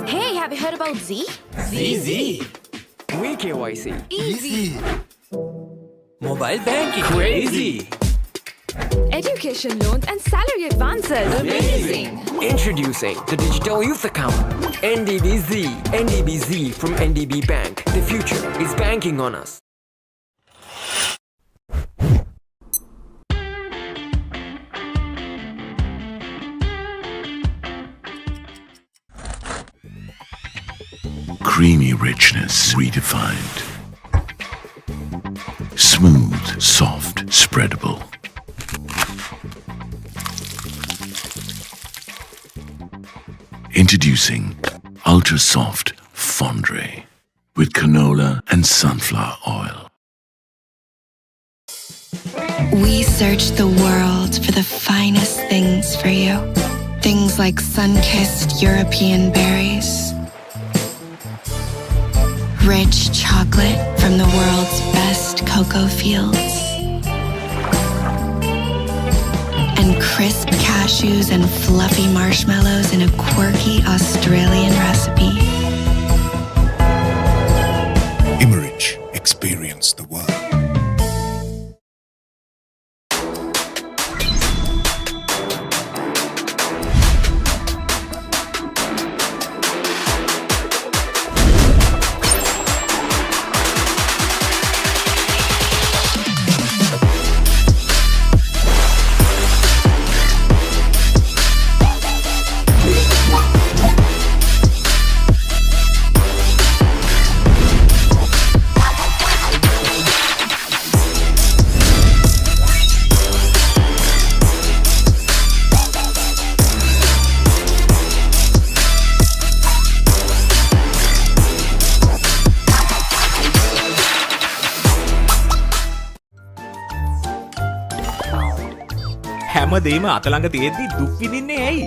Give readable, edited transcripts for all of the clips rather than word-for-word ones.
Hey, have you heard about Z? ZZ. 𝐊𝐶𝐴 Easy. Mobile banking. Crazy. Education loans and salary advances. Amazing. Introducing the Digital Youth Account. NDBZ. NDBZ from NDB Bank. The future is banking on us. Creamy richness redefined. Smooth, soft, spreadable. Introducing Ultra Soft Fondue with canola and sunflower oil. We search the world for the finest things for you. Things like sun-kissed European berries, rich chocolate from the world's best cocoa fields, and crisp cashews and fluffy marshmallows in a quirky Australian recipe. 𝐊𝐿𝐴𝐻. Experience the world. හැමදේම අතළඟ තියෙද්දි දුක් විඳින්නේ ඇයි?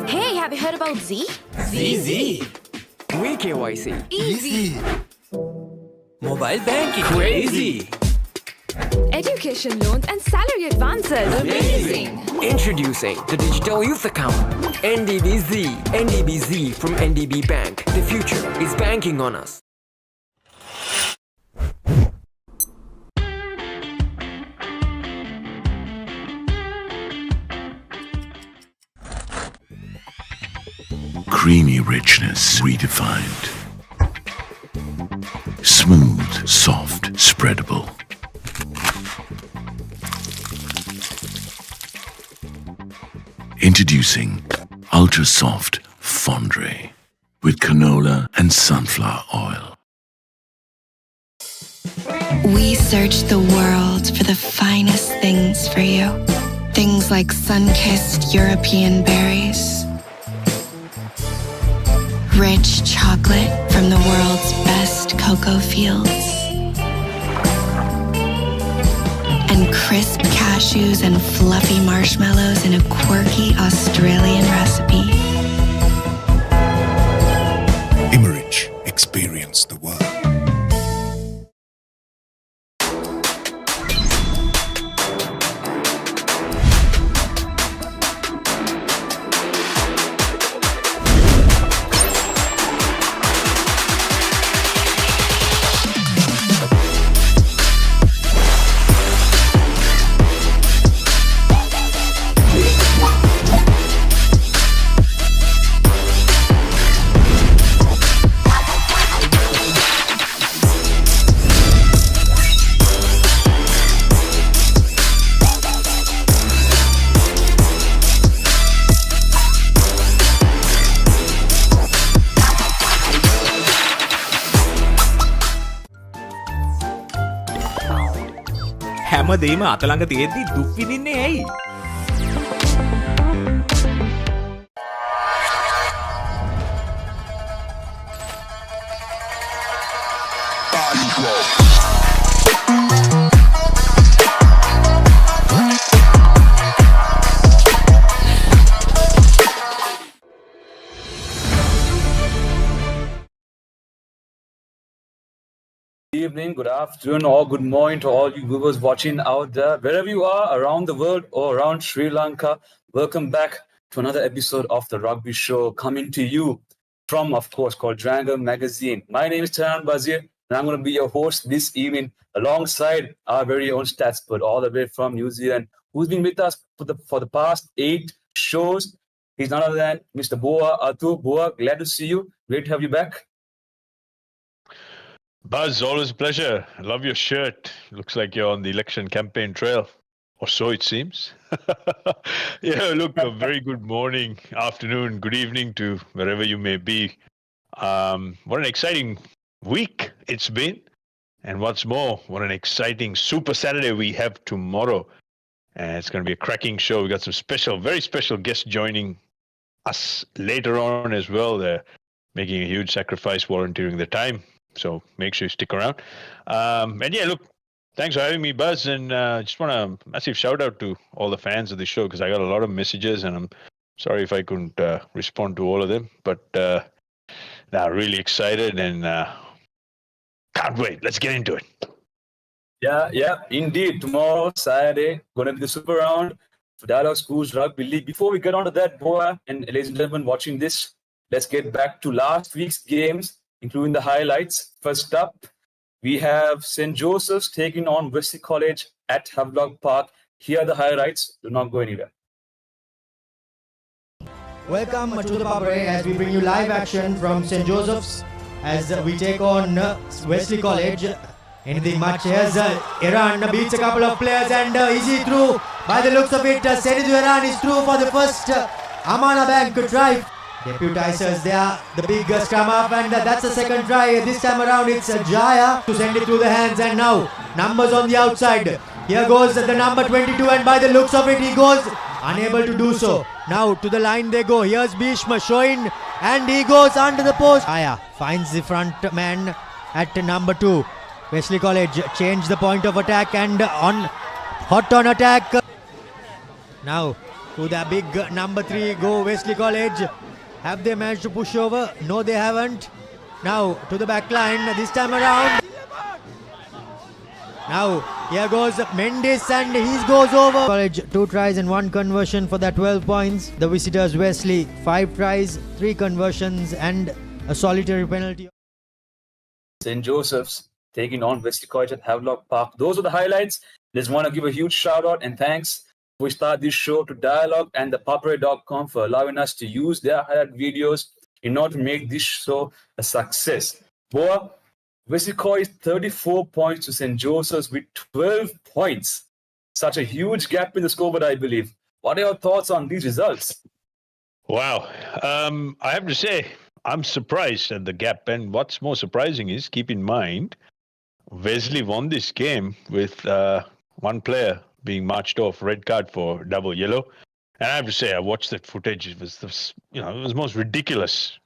Hey, have you heard about Z? ZZ. 𝐊𝐶𝐴 Easy. Mobile banking. Crazy. Education loans and salary advances. Amazing. Introducing the Digital Youth Account. NDBZ. NDBZ from NDB Bank. The future is banking on us. Creamy richness redefined. Smooth, soft, spreadable. Introducing Ultra Soft Fondue with canola and sunflower oil. We search the world for the finest things for you. Things like sun-kissed European berries, rich chocolate from the world's best cocoa fields, and crisp cashews and fluffy marshmallows in a quirky Australian recipe. 𝐊𝐴𝐻. Experience the world. හැමදේම අතළඟ තියෙද්දි දුක් විඳින්නේ ඇයි? Good evening, good afternoon, or good morning to all you viewers watching out there, wherever you are around the world or around Sri Lanka. Welcome back to another episode of the Rugby Show, coming to you from, of course, Quadrangle magazine. My name is Senanayake, and I'm going to be your host this evening, alongside our very own statspert, all the way from New Zealand, who's been with us for the past 8 shows. He's none other than Mr. Boa Athu. Boa, glad to see you. Great to have you back. Buzz, always a pleasure. I love your shirt. Looks like you're on the election campaign trail, or so it seems. Yeah, look, a very good morning, afternoon, good evening to wherever you may be. What an exciting week it's been. And what's more, what an exciting Super Saturday we have tomorrow. And it's going to be a cracking show. We've got some special, very special guests joining us later on as well. They're making a huge sacrifice, volunteering their time. So make sure you stick around. And yeah, look, thanks for having me, Buzz. And just want a massive shout out to all the fans of the show, because I got a lot of messages and I'm sorry if I couldn't respond to all of them. But now really excited and can't wait. Let's get into it. Yeah, indeed. Tomorrow, Saturday, going to be the super round for Dialogue Schools Rugby League. Before we get on to that, Boa and ladies and gentlemen watching this, let's get back to last week's games, including the highlights. First up, we have St. Joseph's taking on Wesley College at Havelock Park. Here are the highlights. Do not go anywhere. Welcome to the Pub as we bring you live action from St. Joseph's as we take on Wesley College. Anything much. Here's Iran beats a couple of players and easy through. By the looks of it, Senidhu Iran is through for the first Amana Bank try. Deputizers there, the big scrum up, and that's the second try. This time around it's Jaya to send it through the hands, and now numbers on the outside. Here goes the number 22, and by the looks of it he goes unable to do so. Now to the line they go. Here's Bhishma showing, and he goes under the post. Jaya finds the front man at number 2. Wesley College change the point of attack and hot on attack. Now to the big number 3 go Wesley College. Have they managed to push over? No, they haven't. Now to the back line this time around. Now here goes Mendes and he goes over. College 2 tries and 1 conversion for that 12 points. The visitors Wesley 5 tries, 3 conversions and a solitary penalty. St. Joseph's taking on Wesley College at Havelock Park. Those are the highlights. Just want to give a huge shout out and thanks. We start this show to Dialogue and the Papare.com for allowing us to use their highlight videos in order to make this show a success. Boa, Wesley College 34 points to St. Joseph's with 12 points. Such a huge gap in the scoreboard, I believe. What are your thoughts on these results? Wow. I have to say, I'm surprised at the gap. And what's more surprising is, keep in mind, Wesley won this game with one player being marched off, red card for double yellow. And I have to say, I watched that footage. It was it was the most ridiculous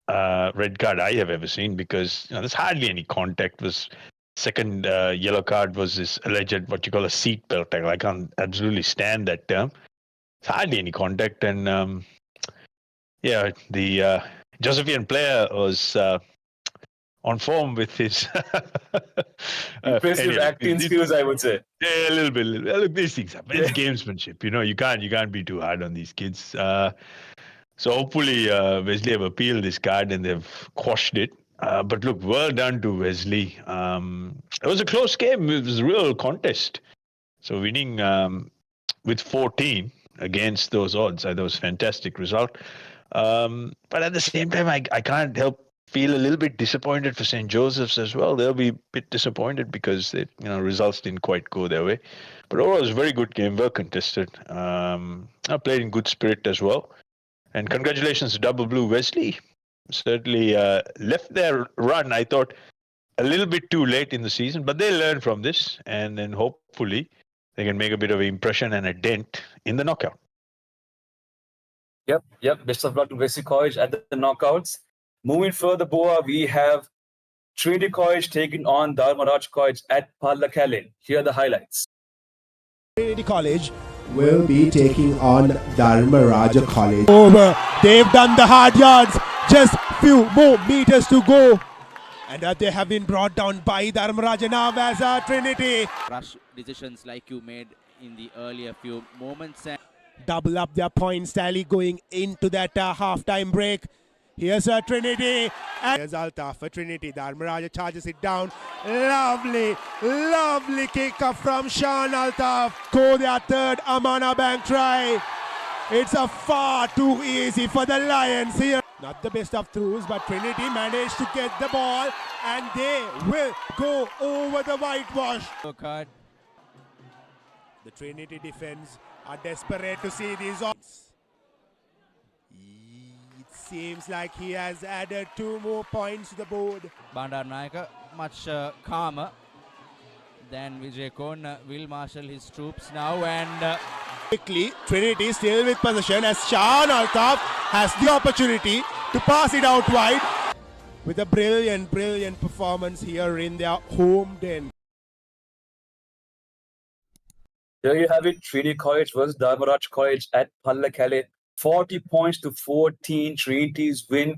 red card I have ever seen, because there's hardly any contact. Was second yellow card was this alleged what you call a seat belt tackle. I can't absolutely stand that term. It's hardly any contact, and the Josephian player was on form with his impressive acting skills, I would say. Yeah, a little bit. Look, these things happen. It's gamesmanship. You can't be too hard on these kids. So hopefully Wesley have appealed this card and they've quashed it. But look, well done to Wesley. It was a close game. It was a real contest. So winning with 14 against those odds, that was a fantastic result. But at the same time, I can't help feel a little bit disappointed for St. Joseph's as well. They'll be a bit disappointed because they, results didn't quite go their way. But overall, it was a very good game, well contested. I played in good spirit as well. And congratulations to Double Blue Wesley. Certainly left their run. I thought a little bit too late in the season, but they learn from this, and then hopefully they can make a bit of an impression and a dent in the knockout. Yep. Best of luck to 𝐿𝐴𝐶𝐃𝐽 at the knockouts. Moving further, Boa, we have Trinity College taking on Dharmaraja College at 𝗏𝗏𝐿𝐴. Here are the highlights. Trinity College will be taking on Dharmaraja College. Over. They've done the hard yards. Just few more meters to go. And they have been brought down by Dharmaraja now as Trinity. Rush decisions like you made in the earlier few moments. And double up their points tally going into that half-time break. Here's Trinity. And here's 𝐷𝐿𝐴𝐴 for Trinity. Dharmaraja charges it down. Lovely kick up from 𝐷𝐿𝐴𝐴. Score their third Amana Bank try. It's a far too easy for the Lions here. Not the best of throws, but Trinity managed to get the ball and they will go over the whitewash. card. The Trinity defense are desperate to see these odds. It seems like he has added 2 more points to the board. Bandaranaike much calmer than 𝐿𝐴𝐴𝐿𝐴 will marshal his troops now and quickly Trinity still with possession as 𝐷𝐿𝐴𝐴 has the opportunity to pass it out wide with a brilliant performance here in their home den. There you have it, Trinity College versus Dharmaraja College at 𝗏𝗏𝐿𝐴. 40 points to 14, Trinity's win.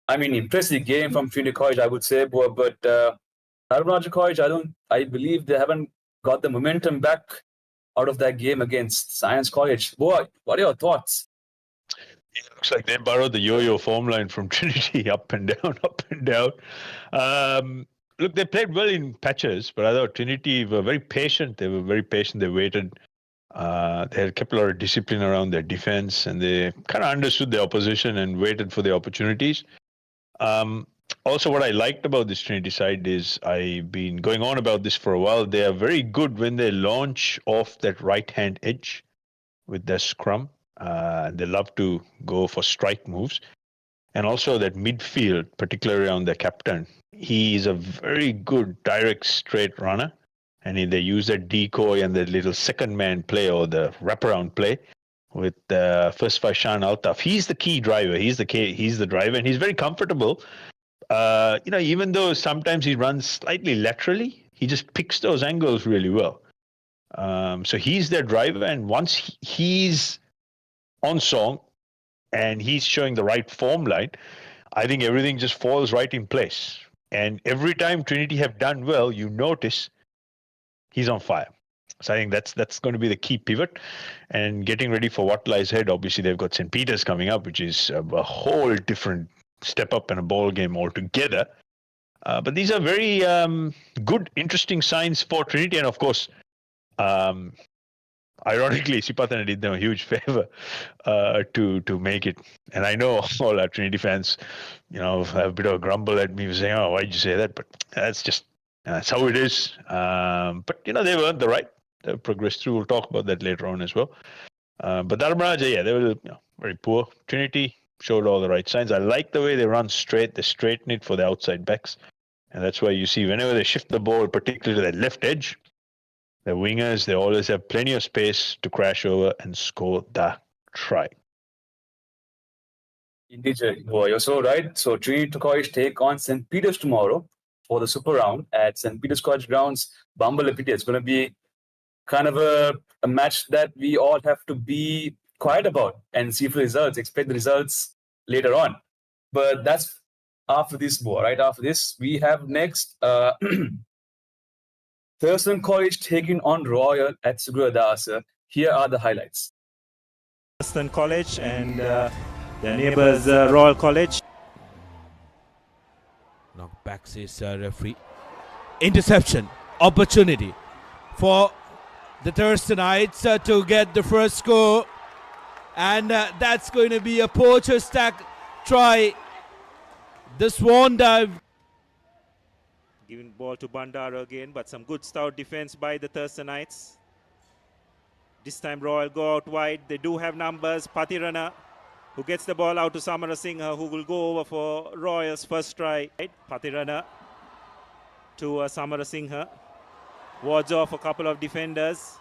I mean, impressive game from Trinity College, I would say, but Dharmaraja College, I believe they haven't got the momentum back out of that game against Science College. Boa, what are your thoughts? It looks like they borrowed the yo-yo form line from Trinity, up and down, up and down. Look, they played well in patches, but I thought Trinity were very patient. They waited. They had kept a lot of discipline around their defense, and they kind of understood the opposition and waited for the opportunities. Also, what I liked about this Trinity side is I've been going on about this for a while. They are very good when they launch off that right-hand edge with their scrum. They love to go for strike moves. And also that midfield, particularly around their captain. He is a very good direct straight runner. And they use that decoy and the little second man play or the wraparound play with first by 𝐷𝐿𝐴𝐴. He's the key driver. He's the driver, and he's very comfortable. Even though sometimes he runs slightly laterally, he just picks those angles really well. So he's their driver, and once he's on song and he's showing the right form line, I think everything just falls right in place. And every time Trinity have done well, you notice he's on fire. So I think that's going to be the key pivot. And getting ready for what lies ahead, obviously they've got St. Peter's coming up, which is a whole different step up and a ball game altogether. But these are very good, interesting signs for Trinity. And of course, ironically, Isipatana did them a huge favor to make it. And I know all our Trinity fans, have a bit of a grumble at me saying, "Oh, why did you say that?" But that's how it is. But they've earned the right. They've progressed through. We'll talk about that later on as well. But Dharmaraja, they were very poor. Trinity showed all the right signs. I like the way they run straight. They straighten it for the outside backs. And that's why you see whenever they shift the ball, particularly to that left edge, the wingers, they always have plenty of space to crash over and score the try. Indeed, boy, you're so right. So Trinity College take on St. Peter's tomorrow for the Super Round at St. Peter's College grounds, 𝐵𝐴𝐴𝐴. It's going to be kind of a match that we all have to be quiet about and see for results, expect the results later on. But that's after this, boy, right? After this, we have next Thurstan College taking on Royal at 𝐷𝐴𝐴𝐴. Here are the highlights. Thurstan College and their neighbours Royal College. Knockback, says referee. Interception opportunity for the Thurstanites to get the first score, and that's going to be a poacher stack try. The swan dive. Giving ball to Bandara again, but some good stout defense by the Thurstanites. This time Royal go out wide. They do have numbers. Pathirana, who gets the ball out to Samarasinghe, who will go over for Royal's first try. Pathirana to 𝐊𝐿𝐴. Wards off a couple of defenders.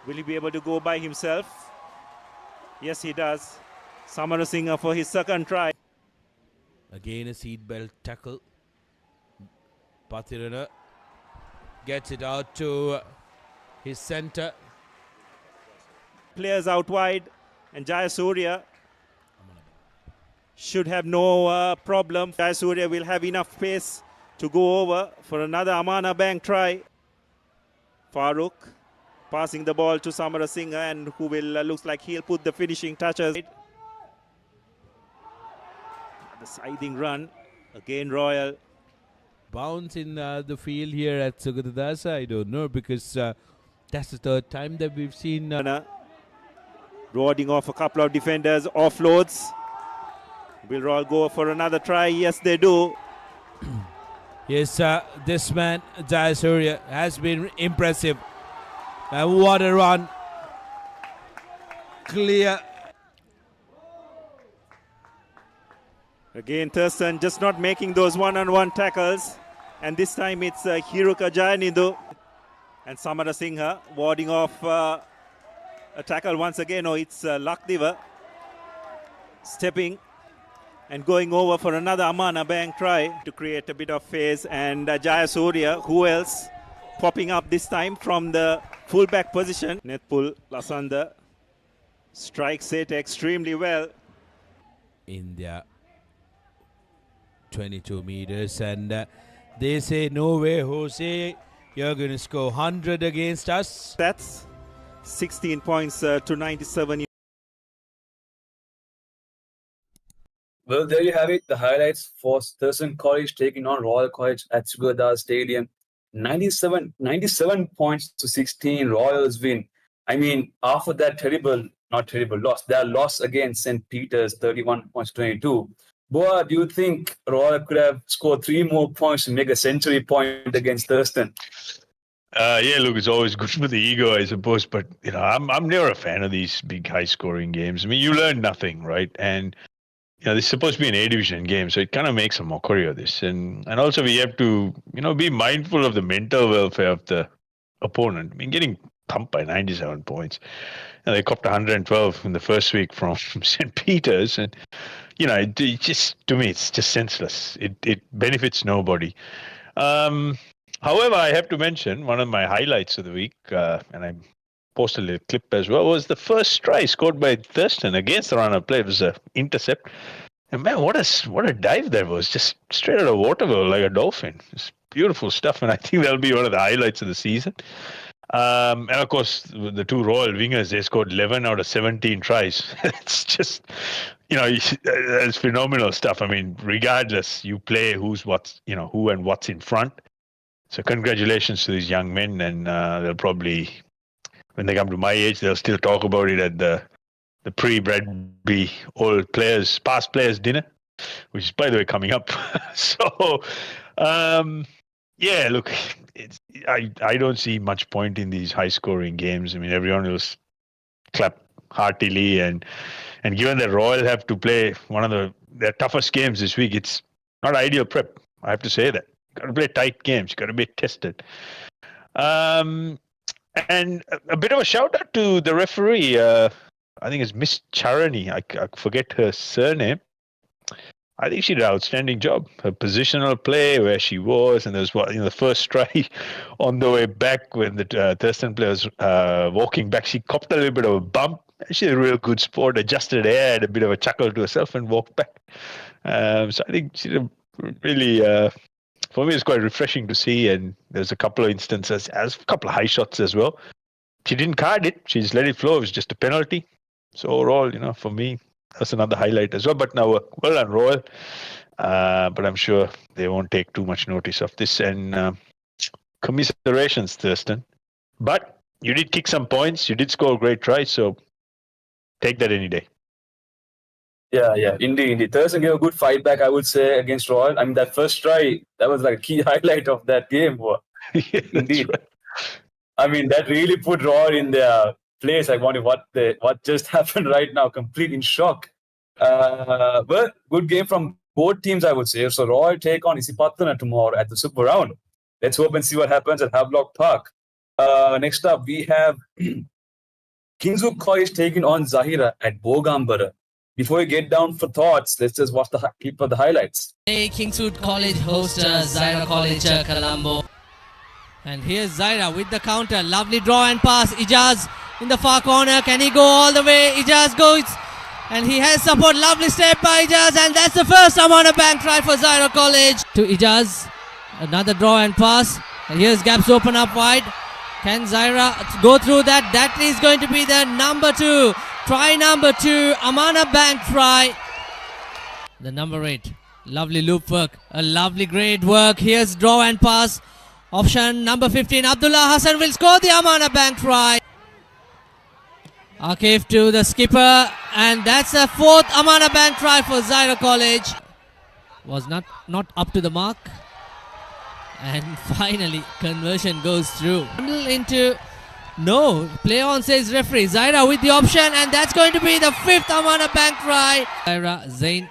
Will he be able to go by himself? Yes, he does. 𝐊𝐿𝐴 for his second try. Again a seatbelt tackle. Pathirana gets it out to his centre. Players out wide, and 𝐿𝐴𝐴 should have no problem. 𝐿𝐴𝐴 will have enough pace to go over for another Amana Bank try. Farooq passing the ball to 𝐊𝐴𝐴, and who will looks like he'll put the finishing touches. The siding run again. Royal bounce in the field here at Sugadadasa. I don't know, because that's the third time that we've seen warding off a couple of defenders. Offloads. Will Royal go for another try? Yes, they do. Yes, this man 𝐿𝐴𝐴 has been impressive. And what a run. Clear. Again, Thurstan just not making those one-on-one tackles. And this time it's 𝐻𝑒𝑟𝑢𝑘 𝐺𝐿𝐴 and 𝐊𝐴𝐴 warding off a tackle once again. Oh, it's 𝐿𝐴𝐴𝐿𝐴 stepping and going over for another Amana Bank try to create a bit of phase. And 𝐿𝐴𝐴, who else popping up this time from the fullback position. Netpul Lasanda strikes it extremely well. In their 22 meters, and they say, no way, Jose, you're going to score 100 against us. That's 16 points to 97. Well, there you have it. The highlights for Thurstan College taking on Royal College at Sugadadasa Stadium. 97 points to 16. Royals win. I mean, after that their loss against St. Peter's, 31 points to 22. Boa, do you think Royal could have scored 3 more points to make a century point against Thurstan? Yeah, look, it's always good for the ego, I suppose. But I'm never a fan of these big, high-scoring games. I mean, you learn nothing, right? And this is supposed to be an A division game, so it kind of makes a mockery of this. And also we have to, be mindful of the mental welfare of the opponent. I mean, getting thumped by 97 points. And they copped 112 in the first week from St. Peter's. And, it just, to me, it's just senseless. It benefits nobody. However, I have to mention one of my highlights of the week, and I posted a little clip as well, was the first try scored by Thurstan against the runner play. It was an intercept. And man, what a dive that was. Just straight out of water like a dolphin. It's beautiful stuff. And I think that'll be one of the highlights of the season. And of course, the two Royal wingers, they scored 11 out of 17 tries. It's just, it's phenomenal stuff. I mean, regardless, you play who and what's in front. So congratulations to these young men. And they'll probably, when they come to my age, they'll still talk about it at the pre-Bradby past players dinner, which is, by the way, coming up. So, yeah, look, I don't see much point in these high-scoring games. I mean, everyone will clap heartily, and given that Royal have to play one of their toughest games this week, it's not ideal prep. I have to say that. Got to play tight games. Got to be tested. And a bit of a shout out to the referee. I think it's Miss Charani. I forget her surname. I think she did an outstanding job. Her positional play, where she was, and there was the first try on the way back when the Thurstan player was walking back. She copped a little bit of a bump. She's a real good sport. Adjusted air, had a bit of a chuckle to herself, and walked back. So I think she did really. For me, it's quite refreshing to see. And there's a couple of instances, as a couple of high shots as well. She didn't card it. She just let it flow. It was just a penalty. So overall, for me, that's another highlight as well. But now, well done, Royal. But I'm sure they won't take too much notice of this. And commiserations, Thurstan. But you did kick some points. You did score a great try. So take that any day. Yeah, indeed. Thurstan gave a good fight back, I would say, against Royal. I mean, that first try, that was like a key highlight of that game. Yeah, indeed. right. I mean, that really put Royal in their place. I wonder what just happened right now. Complete in shock. But good game from both teams, I would say. So Royal take on Isipatana tomorrow at the Super Round. Let's hope and see what happens at Havelock Park. Next up, we have Kingswood College taking on Zahira at Bogambara. Before we get down for thoughts, let's just watch the clip of the highlights. Hey, Kingswood College host Zahira College Colombo. And here's Zahira with the counter. Lovely draw and pass. Ijaz in the far corner. Can he go all the way? Ijaz goes. And he has support. Lovely step by Ijaz. And that's the first Amana Bank try for Zahira College. To Ijaz. Another draw and pass. And here's gaps open up wide. Can Zahira go through that? That is going to be the number 2. Try number 2. Amana Bank try. The number 8. Lovely loop work. A lovely great work. Here's draw and pass. Option number 15. Abdullah Hassan will score the Amana Bank try. Akif to the skipper. And that's the 4th Amana Bank try for Zahira College. Was not up to the mark. And finally, conversion goes through. Into no. Play on, says referee. Zahira with the option. And that's going to be the 5th Amana Bank try. Zahira Zain.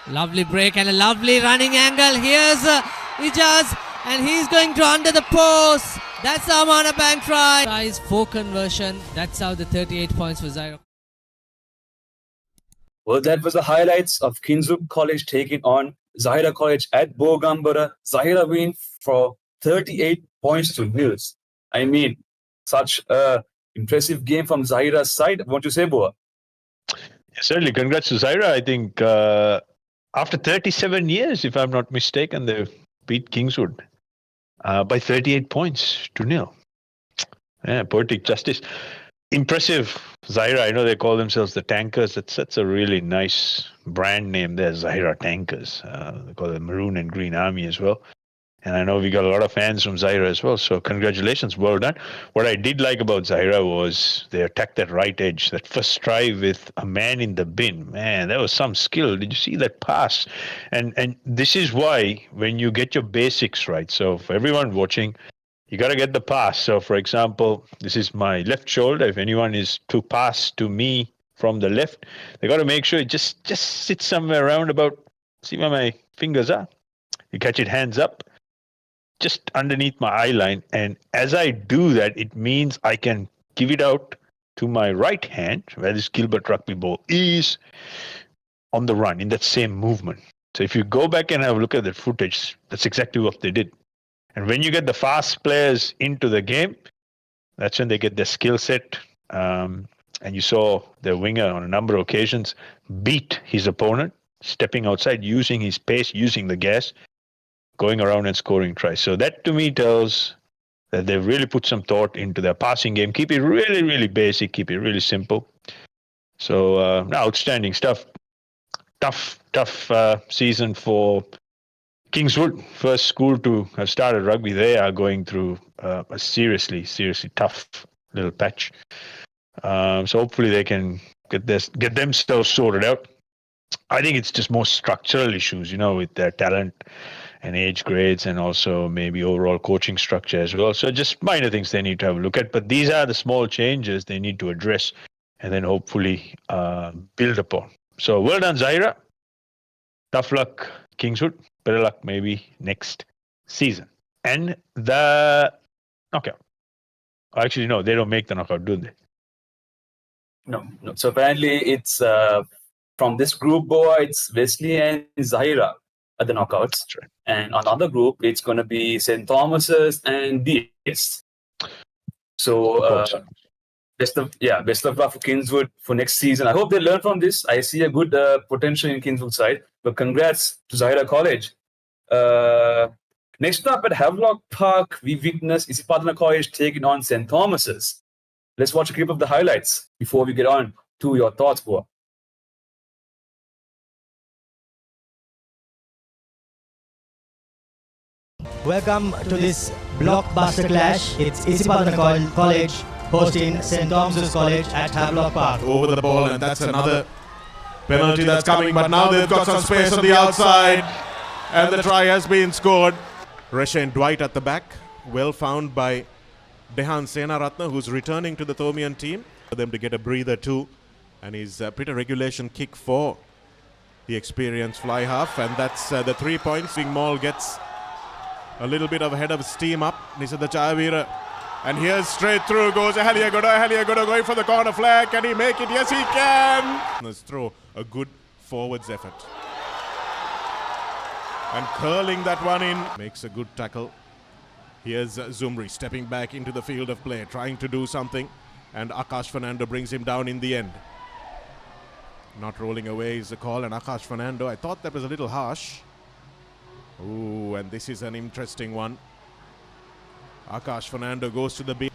Lovely break and a lovely running angle. Here's Ijaz. And he's going to under the post. That's the Amana Bank try. Tries 4 conversion. That's how the 38 points for Zahira. Well, that was the highlights of Kingswood College taking on Zahira College at Bogambara. Zahira win for 38 points to nil. I mean, such a impressive game from Zahira's side. Won't you say, Boa? Yeah, certainly. Congrats to Zahira. I think after 37 years, if I'm not mistaken, they beat Kingswood by 38 points to nil. Yeah, poetic justice. Impressive, Zahira. I know they call themselves the Tankers. That's a really nice brand name there, Zahira Tankers. They call it Maroon and Green Army as well. And I know we got a lot of fans from Zahira as well. So congratulations, well done. What I did like about Zahira was they attacked that right edge, that first try with a man in the bin. Man, that was some skill. Did you see that pass? And this is why when you get your basics right. So for everyone watching, you got to get the pass. So, for example, this is my left shoulder. If anyone is to pass to me from the left, they got to make sure it just sits somewhere around about, see where my fingers are. You catch it hands up, just underneath my eye line. And as I do that, it means I can give it out to my right hand, where this Gilbert rugby ball is on the run in that same movement. So if you go back and have a look at the footage, that's exactly what they did. And when you get the fast players into the game, that's when they get their skill set. And you saw the winger on a number of occasions beat his opponent, stepping outside, using his pace, using the gas, going around and scoring tries. So that to me tells that they've really put some thought into their passing game. Keep it really, really basic. Keep it really simple. So outstanding stuff. Tough season for Kingswood, first school to have started rugby. They are going through a seriously tough little patch. So hopefully they can get themselves sorted out. I think it's just more structural issues, with their talent and age grades, and also maybe overall coaching structure as well. So just minor things they need to have a look at. But these are the small changes they need to address and then hopefully build upon. So well done, Zahira. Tough luck, Kingswood. Better luck maybe next season. And the knockout. Actually, no, they don't make the knockout, do they? No. So apparently it's from this group, Boa, it's Wesley and Zahira at the knockouts. Right. And on the other group, it's going to be St. Thomas's and DS. So best of luck for Kingswood for next season. I hope they learn from this. I see a good potential in Kingswood side. But congrats to Zahira College. Next up at Havelock Park, we witnessed Isipatana College taking on St. Thomas's. Let's watch a clip of the highlights before we get on to your thoughts, Boa. Welcome to this blockbuster clash. It's Isipatana College hosting St. Thomas's College at Havelock Park. Over the ball, and that's another penalty that's coming, but now they've got some space on the outside, and the try has been scored. Rashane Dwight at the back, well found by Dehan Senaratne, who's returning to the Thomian team, for them to get a breather too, and he's put a regulation kick for the experienced fly half, and that's the 3 points. Maul gets a little bit of a head of steam up. Nisada Chavira. And here's straight through goes 𝐊𝐿𝐿 going for the corner flag. Can he make it? Yes, he can. Let's throw a good forwards effort. And curling that one in. Makes a good tackle. Here's Zumri stepping back into the field of play, trying to do something. And Akash Fernando brings him down in the end. Not rolling away is the call, and Akash Fernando, I thought that was a little harsh. Ooh, and this is an interesting one. Akash Fernando goes to the beat.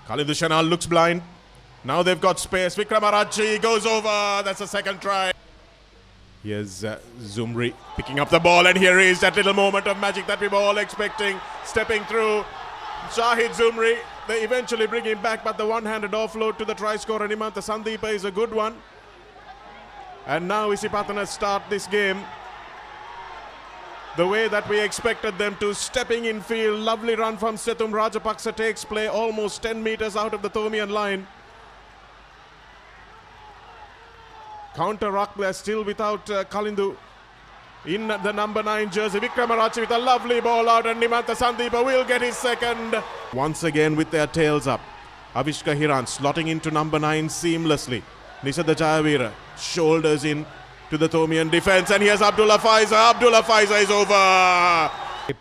Khalid Shanal looks blind. Now they've got space. 𝐕𝐵𝐴𝐴𝐴𝐴 goes over. That's a second try. Here's Zumri picking up the ball, and here is that little moment of magic that we were all expecting. Stepping through. Shahid Zumri. They eventually bring him back, but the one-handed offload to the try scorer 𝗏𝐿𝐿𝐿𝐿 Sandeepa is a good one. And now Isipatana start this game the way that we expected them to. Stepping in field, lovely run from Sethum Rajapaksa takes play almost 10 meters out of the Thomian line. Counter ruck there, still without Kalindu in the number 9 jersey. Vikramarachi with a lovely ball out, and 𝗏𝐿𝐿𝐿𝐿 Sandeepa will get his second. Once again with their tails up. Avishka Hiran slotting into number 9 seamlessly. Nisada Chavira shoulders in to the Thomian defense, and here's Abdullah Faiza. Abdullah Faiza is over. It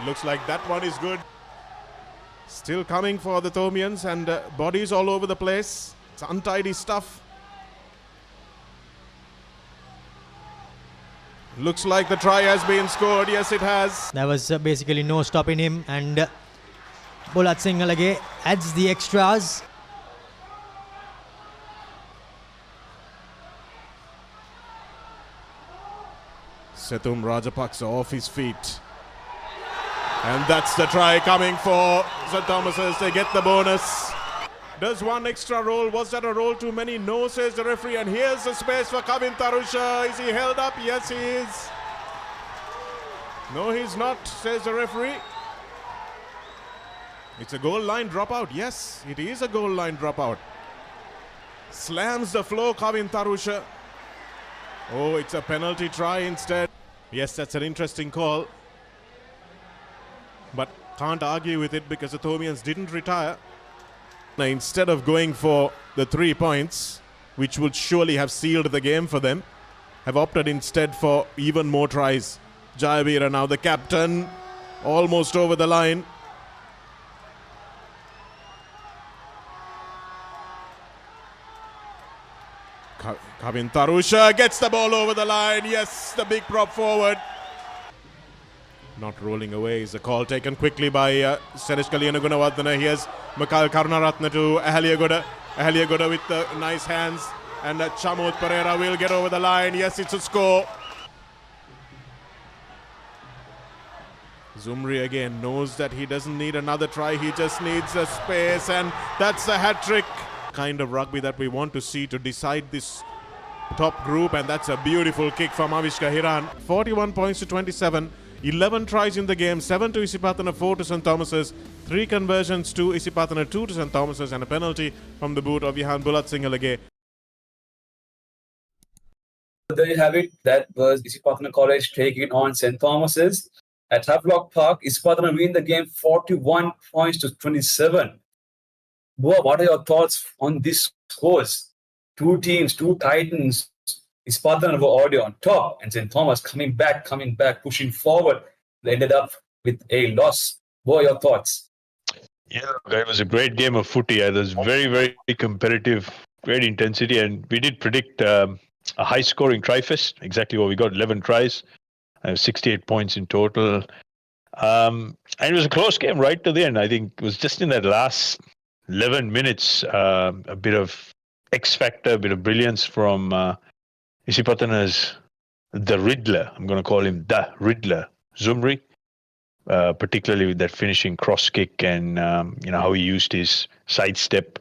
looks like that one is good. Still coming for the Thomians, and bodies all over the place. It's untidy stuff. Looks like the try has been scored. Yes, it has. There was basically no stopping him, and 𝐵𝐿𝐿𝐿𝐿 adds the extras. Sethum Rajapaksa off his feet. And that's the try coming for St. Thomas's. They get the bonus. Does one extra roll? Was that a roll too many? No, says the referee. And here's the space for Kavin Tarusha. Is he held up? Yes, he is. No, he's not, says the referee. It's a goal line dropout. Yes, it is a goal line dropout. Slams the floor, Kavin Tarusha. Oh, it's a penalty try instead. Yes, that's an interesting call. But can't argue with it because the Thomians didn't retire. Now, instead of going for the 3 points, which would surely have sealed the game for them, have opted instead for even more tries. Jayavira now the captain, almost over the line. Kavin Tarusha gets the ball over the line. Yes, the big prop forward. Not rolling away is a call taken quickly by Senesh Kaliyana Gunawardana. Here's Makal Karunaratne to 𝐿𝐿𝐿𝐿. 𝐿𝐿𝐿𝐿 with the nice hands. And Chamod Pereira will get over the line. Yes, it's a score. Zumri again knows that he doesn't need another try. He just needs a space. And that's a hat-trick. Kind of rugby that we want to see to decide this top group. And that's a beautiful kick from Avishka Hiran. 41 points to 27. 11 tries in the game, 7 to Isipatana, 4 to St. Thomas's, 3 conversions to Isipatana, 2 to St. Thomas's, and a penalty from the boot of 𝐕𝐵𝐴𝐴𝐴𝐴. There you have it. That was Isipatana College taking on St. Thomas's at Havelock Park. Isipatana win the game 41 points to 27. Boa, what are your thoughts on this scores? Two teams, two titans. Isipatana were already on top, and St. Thomas coming back, pushing forward. They ended up with a loss. What are your thoughts? Yeah, it was a great game of footy. It was very, very competitive, great intensity, and we did predict a high-scoring try fest. Exactly what we got, 11 tries, 68 points in total. And it was a close game right to the end. I think it was just in that last 11 minutes, a bit of X factor, a bit of brilliance from Isipatana's the Riddler. I'm going to call him the Riddler, Zumri, particularly with that finishing cross kick and how he used his sidestep,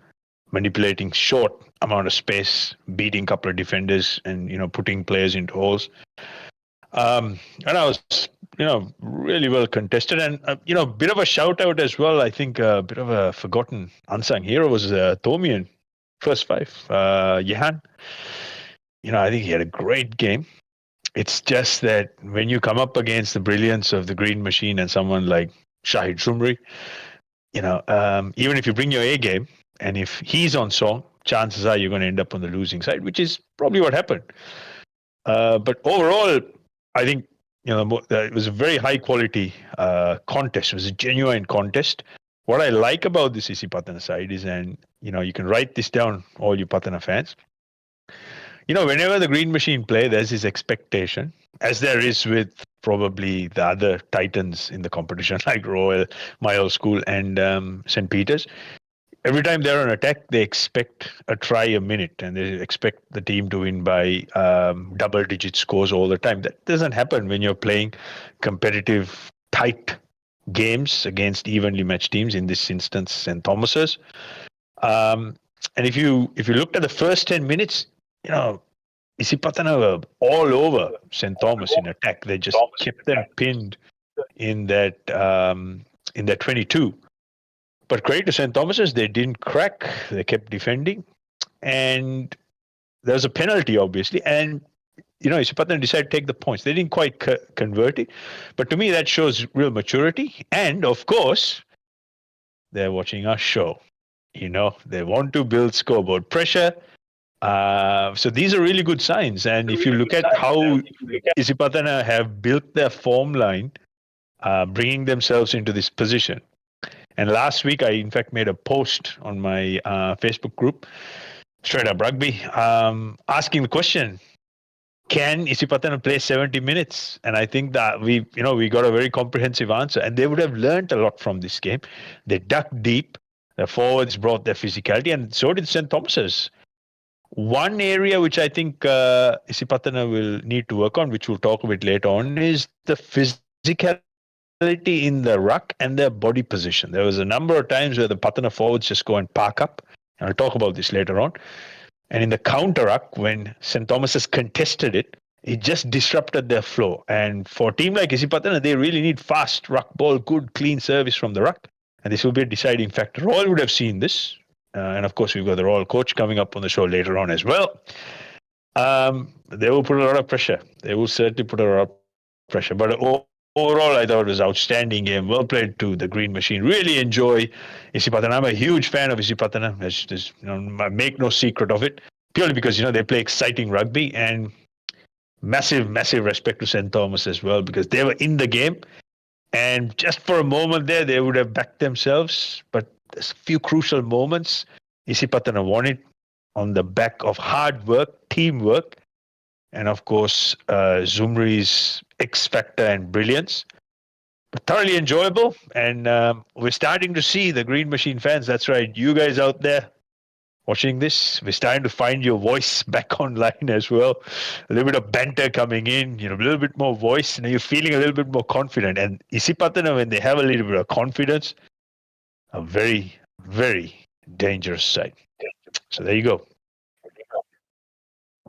manipulating short amount of space, beating a couple of defenders, and putting players into holes. And I was really well contested, and bit of a shout out as well. I think a bit of a forgotten unsung hero was Thomian first five. 𝐿𝐴𝐻, I think he had a great game. It's just that when you come up against the brilliance of the Green Machine and someone like Shahid Shumri, even if you bring your A game, and if he's on song, chances are you're going to end up on the losing side, which is probably what happened. But overall, I think it was a very high quality contest. It was a genuine contest. What I like about this Isipatana side is, and you can write this down, all you Patana fans. Whenever the Green Machine play, there's this expectation, as there is with probably the other titans in the competition, like Royal, my old school, and St. Peter's. Every time they're on attack, they expect a try a minute, and they expect the team to win by double-digit scores all the time. That doesn't happen when you're playing competitive, tight games against evenly matched teams. In this instance, St. Thomas's. And if you looked at the first 10 minutes, Isipatana were all over St. Thomas in attack. They just kept them pinned in that 22. But credit to St. Thomas's, they didn't crack. They kept defending. And there was a penalty, obviously. And, Isipatana decided to take the points. They didn't quite convert it. But to me, that shows real maturity. And, of course, they're watching our show. They want to build scoreboard pressure. So these are really good signs. And if you look at how Isipatana have built their form line, bringing themselves into this position. And last week, I in fact made a post on my Facebook group, Straight Up Rugby, asking the question, can Isipatana play 70 minutes? And I think that we got a very comprehensive answer. And they would have learned a lot from this game. They dug deep. The forwards brought their physicality, and so did St. Thomas's. One area which I think Isipatana will need to work on, which we'll talk a bit later on, is the physicality in the ruck and their body position. There was a number of times where the Patana forwards just go and park up, and I'll talk about this later on. And in the counter ruck, when St. Thomas's contested it, it just disrupted their flow. And for a team like Isipatana, they really need fast ruck ball, good, clean service from the ruck. And this will be a deciding factor. Royal would have seen this. And of course, we've got the Royal coach coming up on the show later on as well. They will put a lot of pressure. They will certainly put a lot of pressure. But overall, I thought it was an outstanding game. Well played to the Green Machine. Really enjoy Isipatana. I'm a huge fan of Isipatana. I make no secret of it. Purely because, they play exciting rugby. And massive, massive respect to St. Thomas as well, because they were in the game. And just for a moment there, they would have backed themselves. But there's a few crucial moments. Isipatana won it on the back of hard work, teamwork, and of course, Zumri's X factor and brilliance. But thoroughly enjoyable, and we're starting to see the Green Machine fans. That's right, you guys out there watching this, we're starting to find your voice back online as well. A little bit of banter coming in, a little bit more voice. You're feeling a little bit more confident. And Isipatana, when they have a little bit of confidence, a very, very dangerous side. So there you go.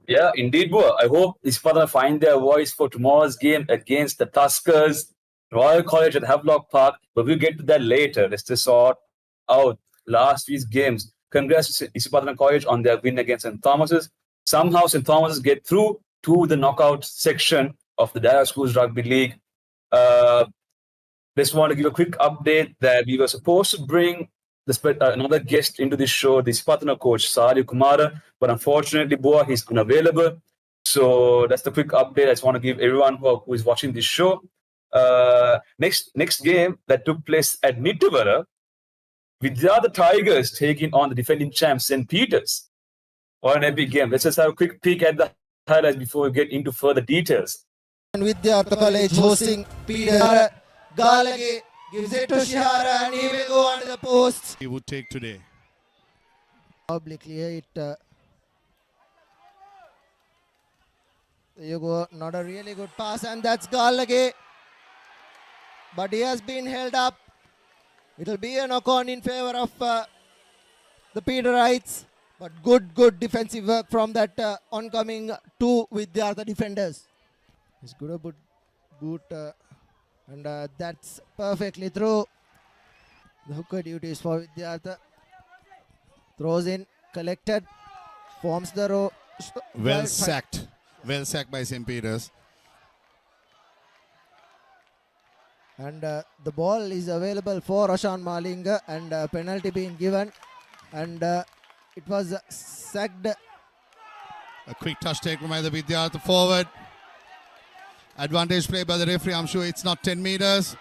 Yeah, indeed, Boa. I hope Isipatana find their voice for tomorrow's game against the Tuskers, Royal College at Havelock Park. But we'll get to that later. Let's just sort out last week's games. Congrats to Isipatana College on their win against St. Thomas's. Somehow St. Thomas's get through to the knockout section of the Dara Schools Rugby League. Just want to give a quick update that we were supposed to bring another guest into this show, the Isipatana coach, 𝐷𝐴𝐴 Kumara, but unfortunately, Boa, he's unavailable. So that's the quick update I just want to give everyone who is watching this show. Next game that took place at Nittavara, Vidyartha Tigers taking on the defending champs St. Peter's. What an epic game. Let's just have a quick peek at the highlights before we get into further details. Vidyartha College hosting Peter. 𝐿𝐴𝐴𝐬 gives it to Zahira, and he will go under the post. He would take today. Obliquely, there you go. Not a really good pass, and that's 𝐿𝐴𝐴𝐬. But he has been held up. It'll be a knock-on in favor of the Peterites. But good defensive work from that oncoming two Vidyartha defenders. It's good a boot. And that's perfectly through. The hooker duties for Vidyartha. Throws in. collected, forms the row. Well sacked. Well sacked by St. Peter's. And the ball is available for Roshan Malinga, and penalty being given, and it was sacked. A quick touch taken by the Vidyartha forward. Advantage play by the referee. I'm sure it's not 10 meters.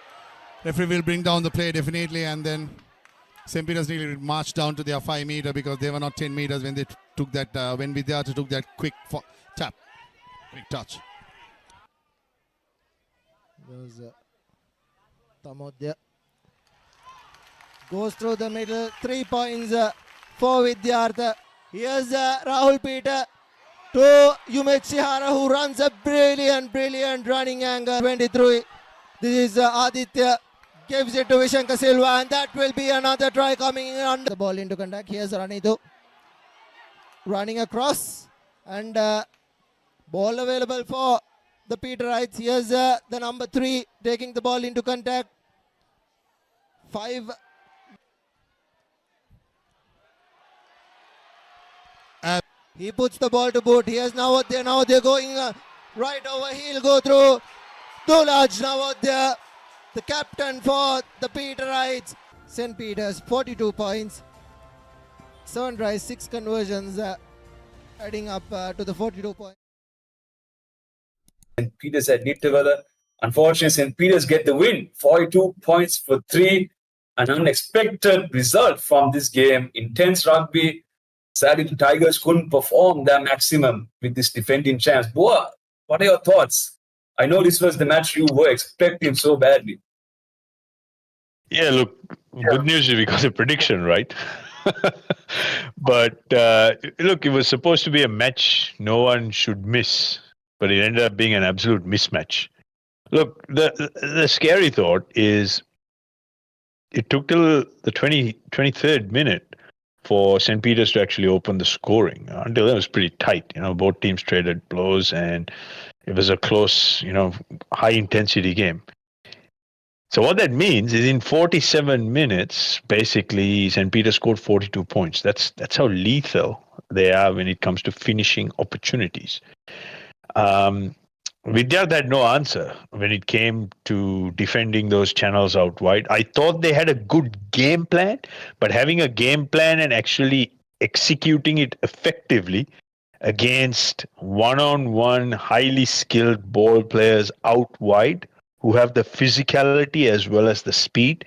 Referee will bring down the play definitely, and then St. Peter's nearly marched down to their 5 meter because they were not 10 meters when they took that, when Vidyartha took that quick tap, quick touch. There's Tamodya. Goes through the middle. 3 points for Vidyartha. Here's Rahul Peter to 𝐤𝐿𝐴𝐴, who runs a brilliant running angle. 23. This is Aditya. Gives it to 𝗏𝐿𝐴𝐴 Silva, and that will be another try coming in under the ball into contact. Here's Ranidhu running across, and ball available for the Peterites. Here's the number 3 taking the ball into contact. 5. He puts the ball to boot. Here's Navodya. Now they're going right over. He'll go through. Dulaj Navodya, the captain for the Peterites. St. Peter's 42 points, 7 tries, 6 conversions, adding up to the 42 points. St. Peter's at Nittivala. Unfortunately, St. Peter's get the win. 42 points for 3. An unexpected result from this game. Intense rugby. Sadly, the Tigers couldn't perform their maximum with this defending champs. Boa, what are your thoughts? I know this was the match you were expecting so badly. Yeah, look, good news is we got a prediction, right? But look, it was supposed to be a match no one should miss, but it ended up being an absolute mismatch. Look, the scary thought is it took till the 23rd minute for St. Peter's to actually open the scoring. Until then, it was pretty tight. Both teams traded blows, and it was a close, high-intensity game. So what that means is in 47 minutes, basically, St. Peter's scored 42 points. That's how lethal they are when it comes to finishing opportunities. Vidyartha had no answer when it came to defending those channels out wide. I thought they had a good game plan, but having a game plan and actually executing it effectively against one-on-one, highly skilled ball players out wide who have the physicality as well as the speed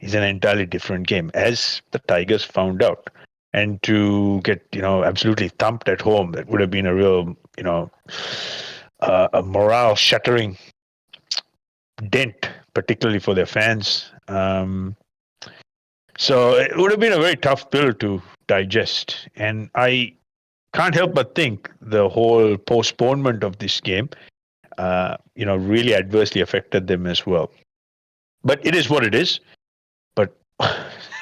is an entirely different game, as the Tigers found out. And to get, absolutely thumped at home, that would have been a real, a morale-shattering dent, particularly for their fans. So it would have been a very tough pill to digest. And I can't help but think the whole postponement of this game, really adversely affected them as well. But it is what it is. But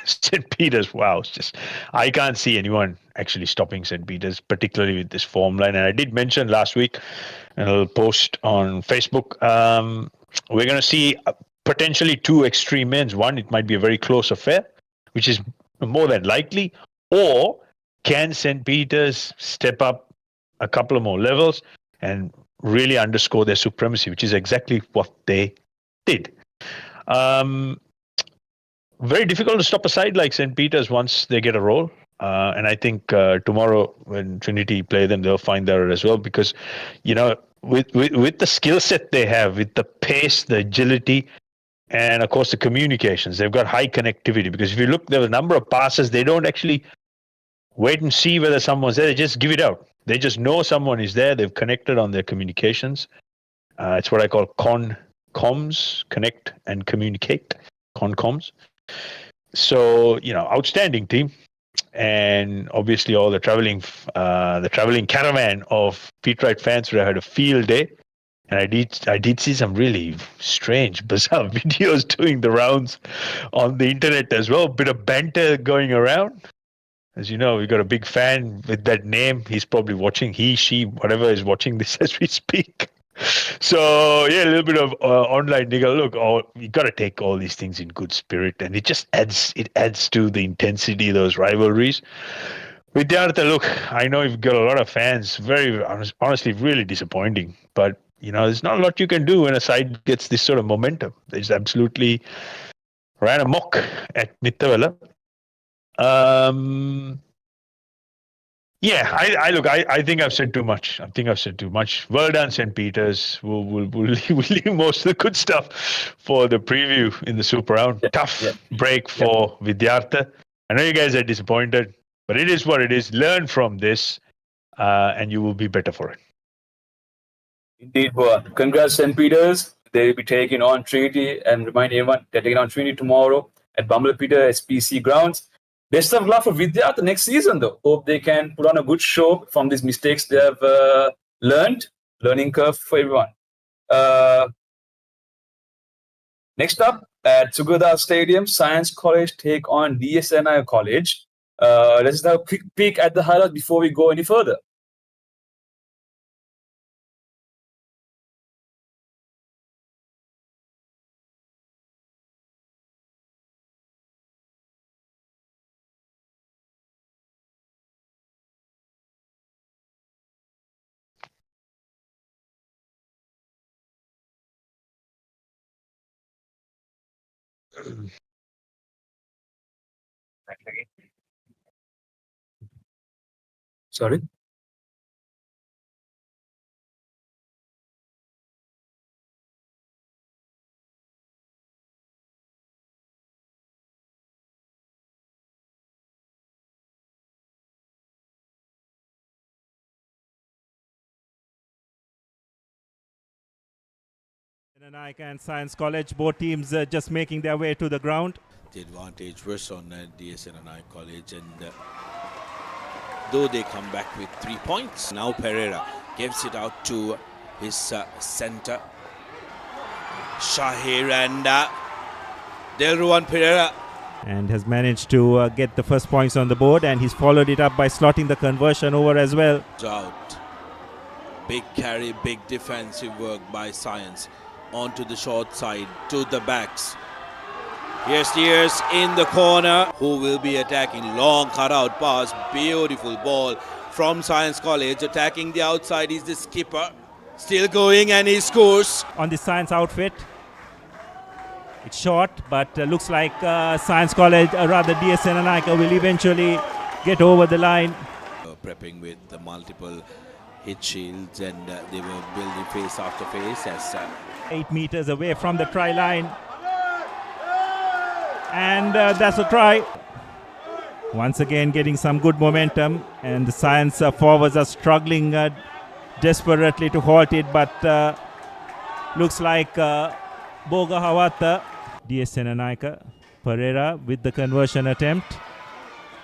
St. Peter's, wow, it's just, I can't see anyone actually stopping St. Peter's, particularly with this form line. And I did mention last week, and I'll post on Facebook, we're going to see potentially 2 extreme ends. One, it might be a very close affair, which is more than likely, or can St. Peter's step up a couple of more levels and really underscore their supremacy, which is exactly what they did. Very difficult to stop a side like St. Peter's once they get a roll. And I think tomorrow when Trinity play them, they'll find that as well, because, with the skill set they have, with the pace, the agility, and of course the communications, they've got high connectivity. Because if you look, there are a number of passes, they don't actually wait and see whether someone's there. They just give it out. They just know someone is there. They've connected on their communications. It's what I call comms, connect and communicate, comms. So, outstanding team. And obviously all the traveling caravan of Peterite fans who had a field day. And I did see some really strange, bizarre videos doing the rounds on the internet as well. Bit of banter going around. As you know, we've got a big fan with that name. He's probably watching, he, she, whatever is watching this as we speak. So, yeah, a little bit of online niggle. Look, you got to take all these things in good spirit. And it just adds to the intensity of those rivalries. Vidyartha, look, I know you've got a lot of fans. Very honestly, really disappointing. But there's not a lot you can do when a side gets this sort of momentum. There's absolutely ran amok at Nithawala. Yeah, I think I've said too much. Well done, St. Peter's. We'll leave most of the good stuff for the preview in the Super Round. Tough break for Vidyartha. I know you guys are disappointed, but it is what it is. Learn from this, and you will be better for it. Indeed, Boa. Congrats, St. Peter's. They will be taking on Trinity, and remind everyone, they're taking on Trinity tomorrow at Bambalapita SPC grounds. Best of luck for Vidyartha next season, though. Hope they can put on a good show from these mistakes they have learned. Learning curve for everyone. Next up, at 𝐿𝐴𝐴𝐴 Stadium, Science College take on DSNI College. Let's just have a quick peek at the highlights before we go any further. Sorry? Senanayake and Science College, both teams just making their way to the ground. The advantage was on DSNI College, and though they come back with 3 points, now Pereira gives it out to his centre, Shahir, and Delruwan Pereira. And has managed to get the first points on the board, and he's followed it up by slotting the conversion over as well. Out. Big carry, big defensive work by Science. Onto the short side, to the backs. Here's Tears in the corner, who will be attacking. Long cutout pass, beautiful ball from Science College. Attacking the outside is the skipper. Still going, and he scores. On the Science outfit. It's short, but looks like Science College, rather DSNI will eventually get over the line. Prepping with the multiple hit shields, and they were building face after face as 8 meters away from the try line. And that's a try. Once again getting some good momentum, and the Science forwards are struggling desperately to halt it, but looks like 𝐿𝐴𝐴𝐴 DSNI Pereira with the conversion attempt,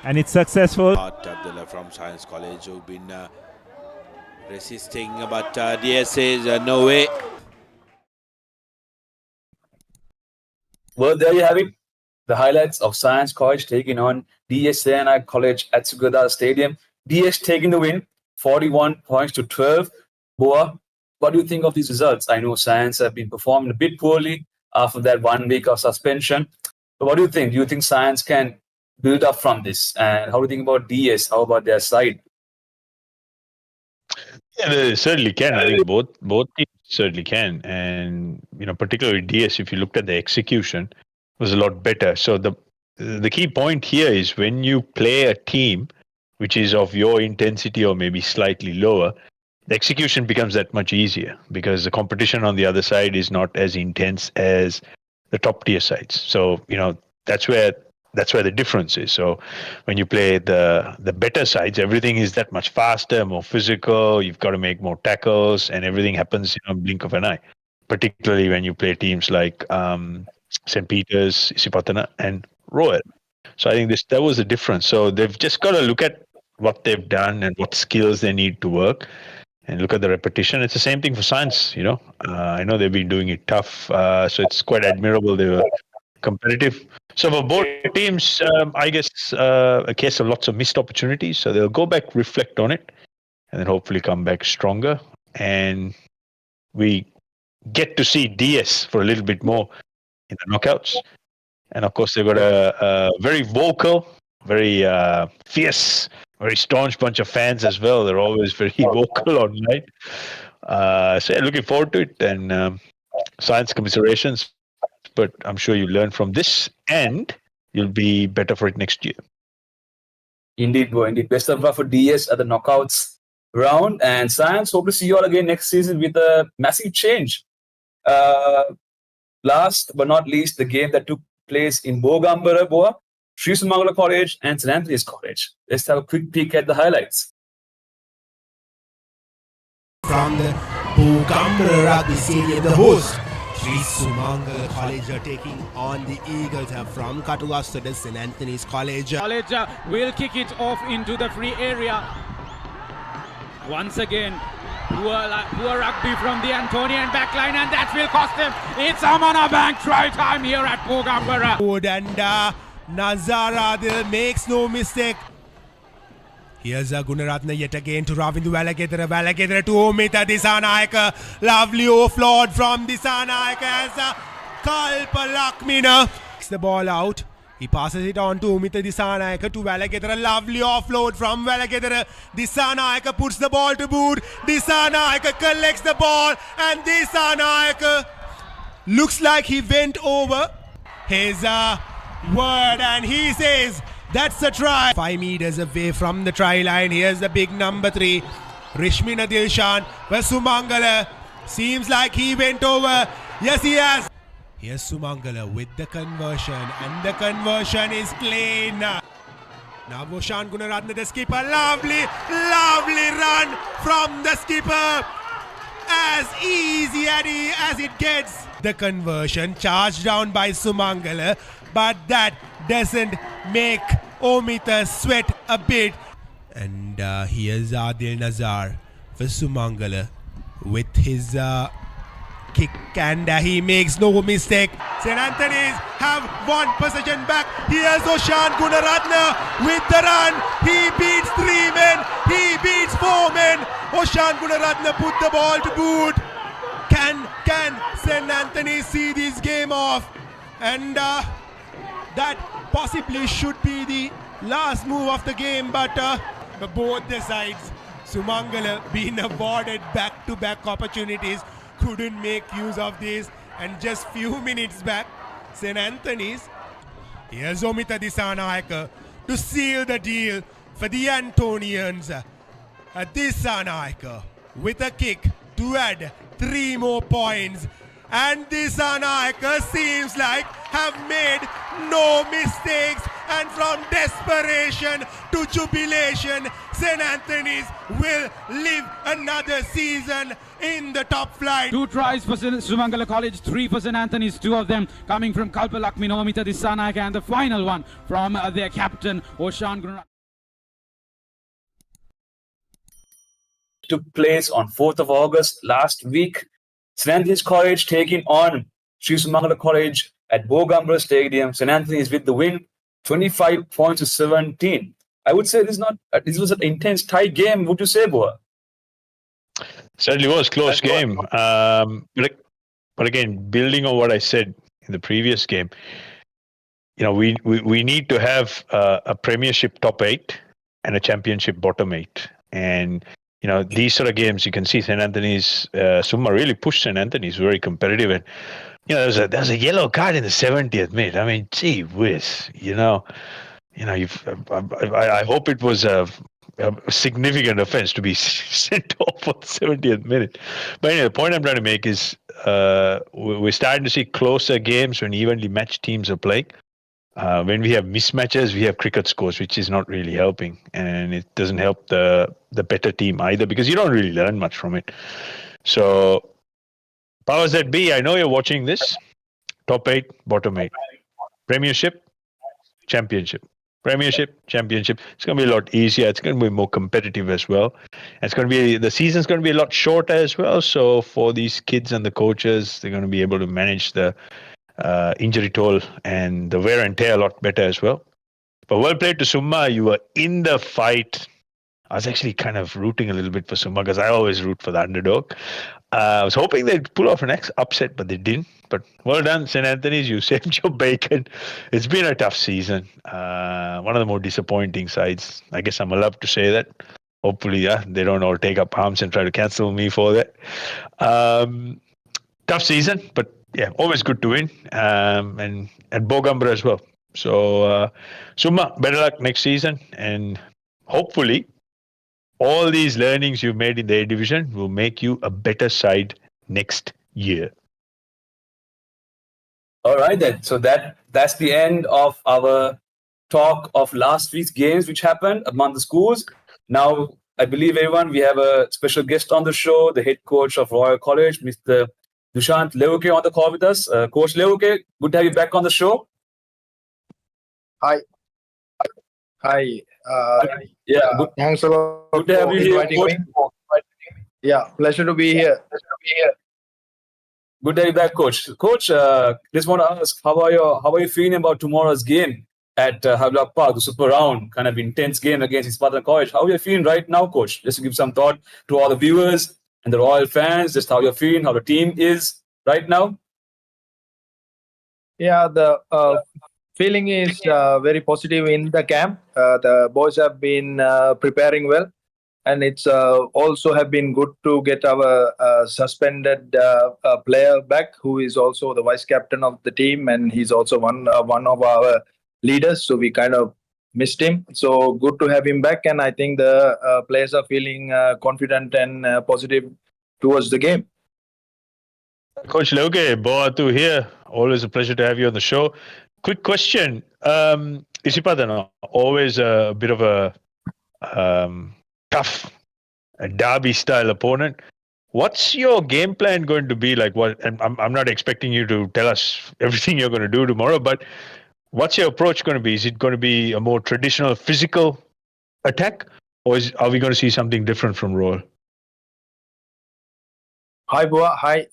and it's successful. Abdullah from Science College, who've been resisting, but DS says no way. Well, there you have it. The highlights of Science College taking on DSNI College at 𝐿𝐴𝐴𝐴 Stadium. DS taking the win, 41 points to 12. Boa, what do you think of these results? I know Science have been performing a bit poorly after that 1 week of suspension. But what do you think? Do you think Science can build up from this? And how do you think about DS? How about their side? Yeah, they certainly can. I think both teams certainly can, and particularly DS. If you looked at the execution, was a lot better. So the key point here is when you play a team which is of your intensity or maybe slightly lower, the execution becomes that much easier because the competition on the other side is not as intense as the top tier sides. So that's where the difference is. So when you play the better sides, everything is that much faster, more physical. You've got to make more tackles, and everything happens in a blink of an eye. Particularly when you play teams like St. Peter's, Isipatana, and Royal. So I think that was the difference. So they've just got to look at what they've done and what skills they need to work, and look at the repetition. It's the same thing for Science. I know they've been doing it tough, so it's quite admirable. They were competitive. So for both teams, I guess a case of lots of missed opportunities. So they'll go back, reflect on it, and then hopefully come back stronger. And we get to see DS for a little bit more in the knockouts. And of course, they've got a very vocal, very fierce very staunch bunch of fans as well. They're always very vocal online. So looking forward to it, and science commiserations. But I'm sure you learn from this, and you'll be better for it next year. Indeed, bro. Indeed. Best of luck for DS at the knockouts round. And Science, hope to see you all again next season with a massive change. Last but not least, the game that took place in Bogambara, Boa, Sumangala College and St. Anthony's College. Let's have a quick peek at the highlights. From the Bogambara Rugby Stadium, the host, Sumangala College are taking on the Eagles from Katulasta, the St. Anthony's College. College will kick it off into the free area. Once again, poor rugby from the Antonian backline, and that will cost them. It's Amana Bank try time here at Bogambara. And Nazara makes no mistake. Here's Gunaratna yet again to Ravindu 𝐊𝐴𝐧𝐝𝐿 to Omita 𝐷𝐿𝐿. Lovely offload from 𝐷𝐿𝐿 as 𝗥𝐈𝐿𝐿 takes the ball out. He passes it on to Omita 𝐷𝐿𝐿 to 𝐊𝐴𝐴𝐧𝐝𝐿. Lovely offload from 𝐊𝐴𝐴𝐧𝐝𝐿. 𝐷𝐿𝐿 puts the ball to boot. 𝐷𝐿𝐿 collects the ball, and 𝐷𝐿𝐿 looks like he went over his word, and he says that's a try. 5 meters away from the try line. Here's the big number 3, Rishmina Dilshan. Where Sumangala seems like he went over. Yes, he has. Here's Sumangala with the conversion, and the conversion is clean. Now Oshan Gunaratna, the skipper. Lovely run from the skipper. As easy as it gets. The conversion charged down by Sumangala, but that doesn't make Omita sweat a bit. And here's Adil Nazar for Sumangala with his kick, and he makes no mistake. St. Anthony's have won possession back. Here's Oshan Gunaratna with the run. He beats 3 men. He beats 4 men. Oshan Gunaratna put the ball to boot. Can St. Anthony see this game off? And that possibly should be the last move of the game, but both the sides, Sumangala being awarded back-to-back opportunities, couldn't make use of this. And just few minutes back, St. Anthony's, here's Omita 𝐷𝐿𝐿 to seal the deal for the Antonians. 𝐷𝐿𝐿 with a kick to add 3 more points. And 𝐷𝐿𝐿 seems like have made no mistakes, and from desperation to jubilation, St. Anthony's will live another season in the top flight. 2 tries for Sumangala College, 3 for St. Anthony's, 2 of them coming from 𝐴𝐿𝐿, Omita 𝐷𝐿𝐿, and the final one from their captain, Oshan Gunaratna. Took place on 4th of August last week. St. Anthony's College taking on Sumangala College at Bogambara Stadium. St. Anthony's with the win, 25 points to 17. I would say this was an intense tie game. Would you say, Boa? Certainly was close game. But again, building on what I said in the previous game, we need to have a premiership top 8 and a championship bottom 8. And these sort of games, you can see St. Anthony's, Summa really pushed St. Anthony's, very competitive. And, there's a yellow card in the 70th minute. I mean, gee whiz, I hope it was a significant offense to be sent off on the 70th minute. But anyway, the point I'm trying to make is we're starting to see closer games when evenly matched teams are playing. When we have mismatches, we have cricket scores, which is not really helping, and it doesn't help the better team either, because you don't really learn much from it. So, powers that be, I know you're watching this. Top 8, bottom 8. Premiership, championship. Premiership, championship. It's going to be a lot easier. It's going to be more competitive as well. The season's going to be a lot shorter as well. So for these kids and the coaches, they're going to be able to manage the injury toll and the wear and tear a lot better as well. But well played to Summa. You were in the fight I was actually kind of rooting a little bit for Summa because I always root for the underdog. I was hoping they'd pull off an upset, but they didn't. But well done, St. Anthony's. You saved your bacon. It's been a tough season. One of the more disappointing sides. I guess I'm allowed to say that. Hopefully, they don't all take up arms and try to cancel me for that. Tough season, but yeah, always good to win. And at Bogambra as well. So, Summa, better luck next season. And hopefully, all these learnings you've made in the A division will make you a better side next year. All right, then. So that's the end of our talk of last week's games which happened among the schools. Now, I believe everyone, we have a special guest on the show, the head coach of Royal College, Mr. Dushyant 𝐊𝐿𝐿𝐿𝐿 on the call with us. Coach 𝐊𝐿𝐿𝐿𝐿, good to have you back on the show. Hi. Yeah, good. Thanks a lot. Good to have you here, Coach. Yeah, pleasure to be here. Good to have you back, Coach. Coach, just want to ask, how are you feeling about tomorrow's game at Havelock Park, the super round, kind of intense game against Isipatana College? How are you feeling right now, Coach? Just to give some thought to all the viewers and the Royal fans, just how you're feeling, how the team is right now. Yeah, the feeling is very positive in the camp. The boys have been preparing well, and it's also have been good to get our suspended player back, who is also the vice captain of the team, and he's also one of our leaders. So we kind of missed him. So good to have him back, and I think the players are feeling confident and positive towards the game. Coach 𝐊𝐿𝐿𝐿𝐿, Boa Athu here. Always a pleasure to have you on the show. Quick question. Isipatana, always a bit of a tough derby-style opponent. What's your game plan going to be like? I'm not expecting you to tell us everything you're going to do tomorrow, but what's your approach going to be? Is it going to be a more traditional physical attack, or are we going to see something different from Royal? Hi, Boa. Hi.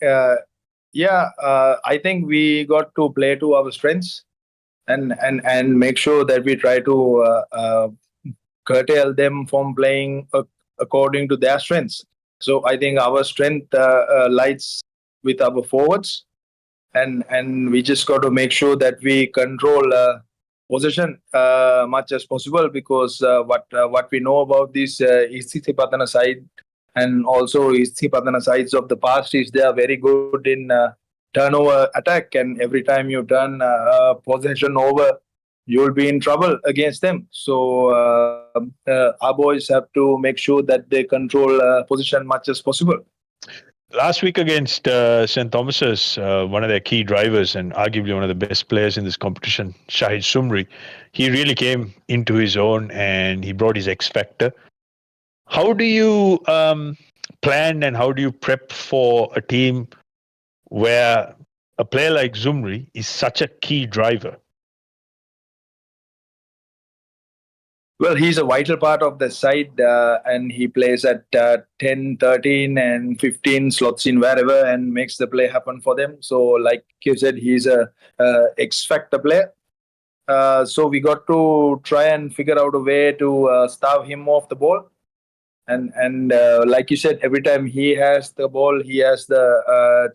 I think we got to play to our strengths and make sure that we try to curtail them from playing according to their strengths. So I think our strength lies with our forwards, and we just got to make sure that we control possession much as possible, because what we know about this Isipatana side and also Isipatana sides of the past is they are very good in turnover attack, and every time you turn possession over, you'll be in trouble against them. So our boys have to make sure that they control position much as possible. Last week against St. Thomas's, one of their key drivers and arguably one of the best players in this competition, Shahid Sumri, he really came into his own and he brought his X factor. How do you plan and how do you prep for a team where a player like Sumri is such a key driver? Well, he's a vital part of the side, and he plays at 10, 13 and 15 slots in wherever and makes the play happen for them. So like you said, he's a X-factor player. So we got to try and figure out a way to starve him off the ball. And like you said, every time he has the ball, he has the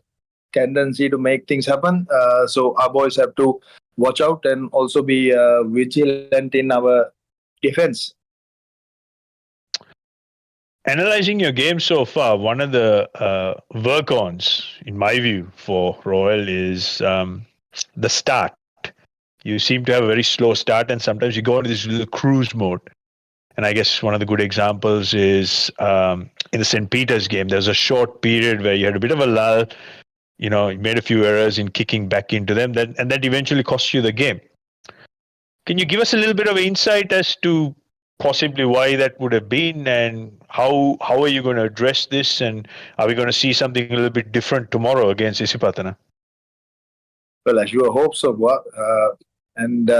tendency to make things happen. So our boys have to watch out and also be vigilant in our defense. Analyzing your game so far, one of the work-ons, in my view, for Royal is the start. You seem to have a very slow start, and sometimes you go into this little cruise mode. And I guess one of the good examples is in the St. Peter's game, there was a short period where you had a bit of a lull. You know, you made a few errors in kicking back into them, and that eventually cost you the game. Can you give us a little bit of insight as to possibly why that would have been, and how are you going to address this, and are we going to see something a little bit different tomorrow against Isipatana? Well, I sure hope so. And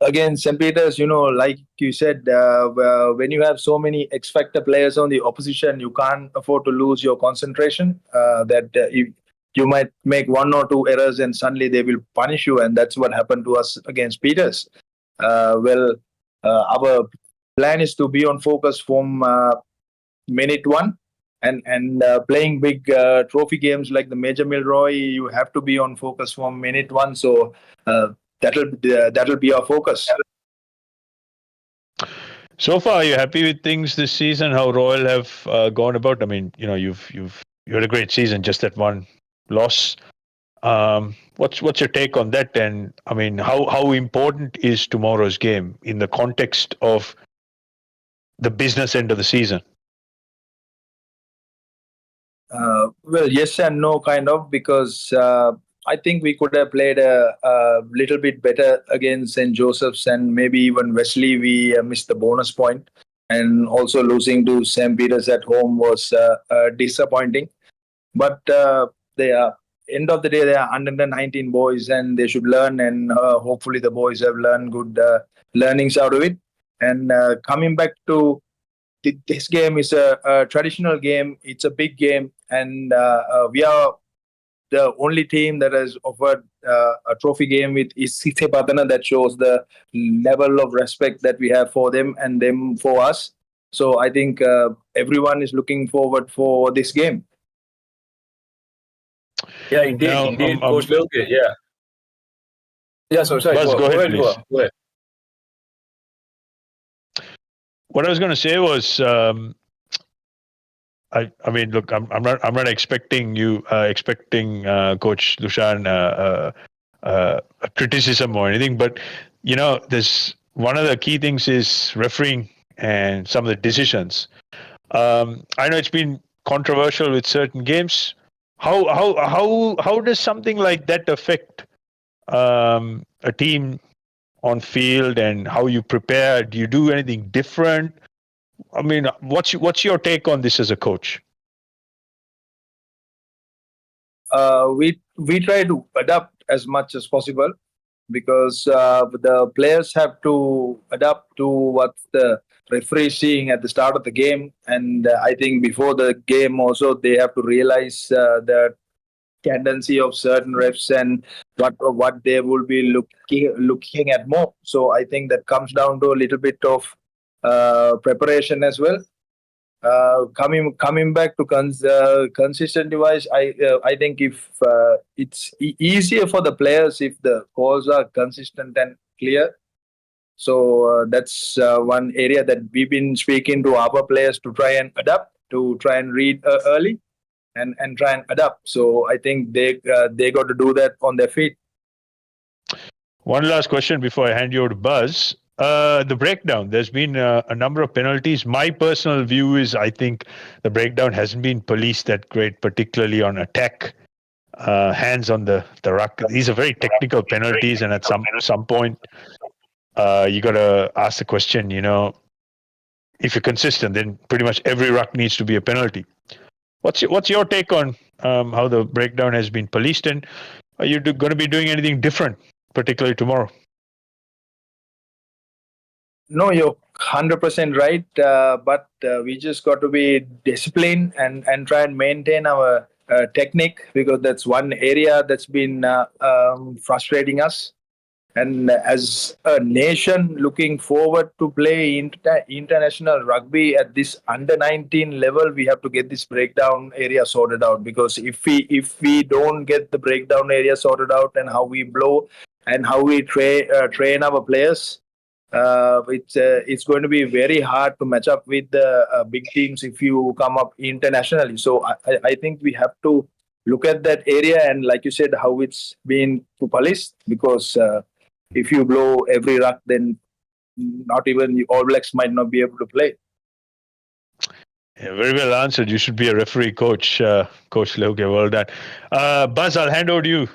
again, St. Peter's, you know, like you said, when you have so many X-factor players on the opposition, you can't afford to lose your concentration. You might make one or two errors and suddenly they will punish you, and that's what happened to us against Peters. Our plan is to be on focus from minute one. And playing big trophy games like the Major Milroy, you have to be on focus from minute one. So that'll be our focus. So far, are you happy with things this season? How Royal have gone about? I mean, you had a great season, just that one loss. What's your take on that? And I mean, how important is tomorrow's game in the context of the business end of the season? Well, yes and no, kind of, because I think we could have played a little bit better against St. Joseph's, and maybe even Wesley. We missed the bonus point, and also losing to St. Peter's at home was disappointing. But end of the day, they are under 19 boys, and they should learn, and hopefully the boys have learned good learnings out of it. And coming back to this game is a traditional game. It's a big game, and we are the only team that has offered a trophy game with Isipatana. That shows the level of respect that we have for them and them for us. So I think everyone is looking forward for this game. Yeah, indeed, Coach 𝐊𝐿𝐴. Yeah. Sorry. Buzz, go ahead, please. Go ahead. What I was going to say was, I mean, look, I'm not expecting Coach Lushan a criticism or anything, but there's one of the key things is refereeing and some of the decisions. I know it's been controversial with certain games. How does something like that affect a team on field, and how you prepare? Do you do anything different? I mean, what's your take on this as a coach? We try to adapt as much as possible, because the players have to adapt to what the referee is seeing at the start of the game, and I think before the game also they have to realize the tendency of certain refs and what they will be looking at more. So I think that comes down to a little bit of preparation as well. Coming back to consistency wise, I think if it's easier for the players if the calls are consistent and clear. So that's one area that we've been speaking to our players to try and adapt, to try and read early and try and adapt. So I think they got to do that on their feet. One last question before I hand you over to Buzz. The breakdown, there's been a number of penalties. My personal view is I think the breakdown hasn't been policed that great, particularly on attack, hands on the ruck. These are very technical penalties, and at some point you got to ask the question, if you're consistent, then pretty much every ruck needs to be a penalty. What's your take on how the breakdown has been policed, and are you going to be doing anything different, particularly tomorrow? No, you're 100% right. But we just got to be disciplined and try and maintain our technique, because that's one area that's been frustrating us. And as a nation looking forward to play international rugby at this under 19 level, we have to get this breakdown area sorted out. Because if we don't get the breakdown area sorted out, and how we blow and how we train our players, it's going to be very hard to match up with the big teams if you come up internationally. So I think we have to look at that area, and like you said, how it's been policed, because if you blow every ruck, then not even the All Blacks might not be able to play. Yeah, very well answered. You should be a referee, Coach 𝐊𝐿𝐴. Well done. Buzz, I'll hand over to you.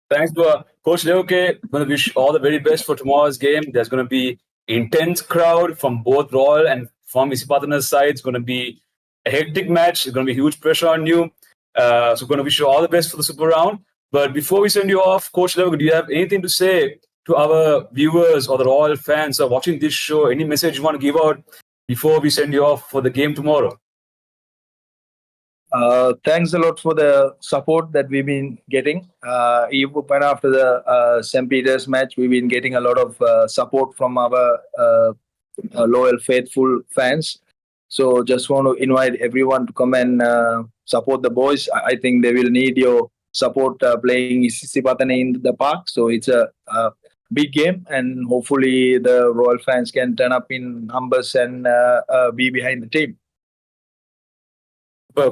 Thanks, Coach 𝐊𝐿𝐴. I'm going to wish all the very best for tomorrow's game. There's going to be intense crowd from both Royal and from Isipatana's side. It's going to be a hectic match. There's going to be huge pressure on you. So we're going to wish you all the best for the Super Round. But before we send you off, Coach 𝐊𝐿𝐴, do you have anything to say to our viewers or the Royal fans who are watching this show? Any message you want to give out before we send you off for the game tomorrow? Thanks a lot for the support that we've been getting. Even after the St. Peter's match, we've been getting a lot of support from our loyal, faithful fans. So just want to invite everyone to come and support the boys. I think they will need your support playing Isipatana in the park. So it's a big game, and hopefully the Royal fans can turn up in numbers and be behind the team.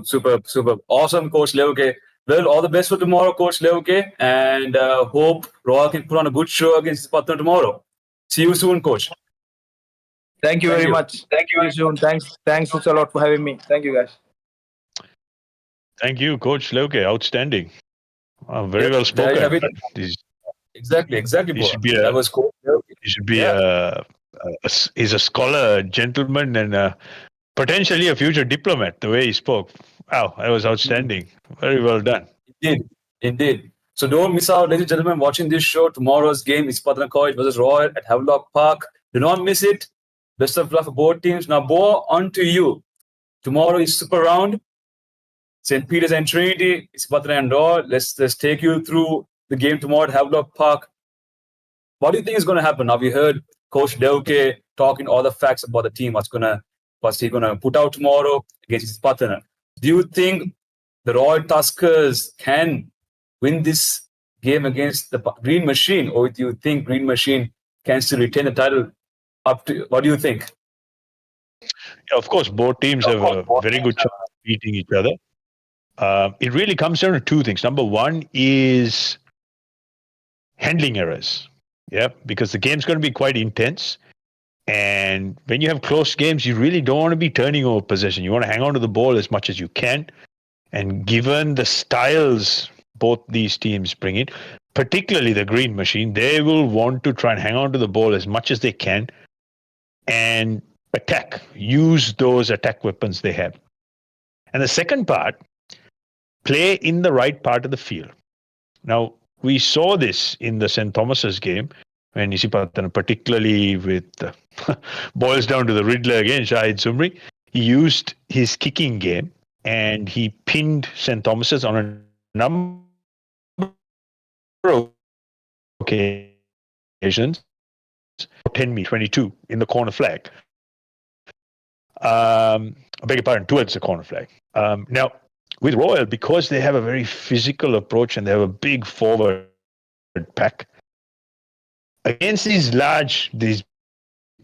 Superb. Awesome, Coach 𝐊𝐿𝐴. Well, all the best for tomorrow, Coach 𝐊𝐿𝐴, and hope Royal can put on a good show against Isipatana tomorrow. See you soon, Coach. Thank you very much. Thank you very soon. Thanks a lot for having me. Thank you, guys. Thank you, Coach 𝐊𝐿𝐴. Outstanding. Very well spoken. Exactly. He should be that was Coach 𝐊𝐿𝐴. He should be he's a scholar, a gentleman, and potentially a future diplomat. The way he spoke, wow, that was outstanding. Very well done. Indeed. So don't miss out, ladies and gentlemen, watching this show. Tomorrow's game is Isipatana College versus Royal at Havelock Park. Do not miss it. Best of luck for both teams. Now, Boa, on to you. Tomorrow is Super Round. St. Peter's and Trinity, Isipatana and Royal. Let's take you through the game tomorrow at Havelock Park. What do you think is going to happen? Now, we heard Coach 𝐊𝐴 talking all the facts about the team. What's he going to put out tomorrow against Isipatana? Do you think the Royal Tuskers can win this game against the Green Machine, or do you think Green Machine can still retain the title? Up to what do you think? Yeah, of course, both teams have a very good chance of beating each other. It really comes down to two things. Number one is handling errors. Yeah, because the game's going to be quite intense. And when you have close games, you really don't want to be turning over possession. You want to hang on to the ball as much as you can. And given the styles both these teams bring in, particularly the Green Machine, they will want to try and hang on to the ball as much as they can and attack, use those attack weapons they have. And the second part, play in the right part of the field. Now, we saw this in the St. Thomas's game when Isipatana, particularly with boils down to the Riddler again, Shahid Sumri, he used his kicking game and he pinned St. Thomas's on a number of occasions, 10 meter, 22 in the corner flag. I beg your pardon, towards the corner flag. Now, with Royal, because they have a very physical approach and they have a big forward pack, against these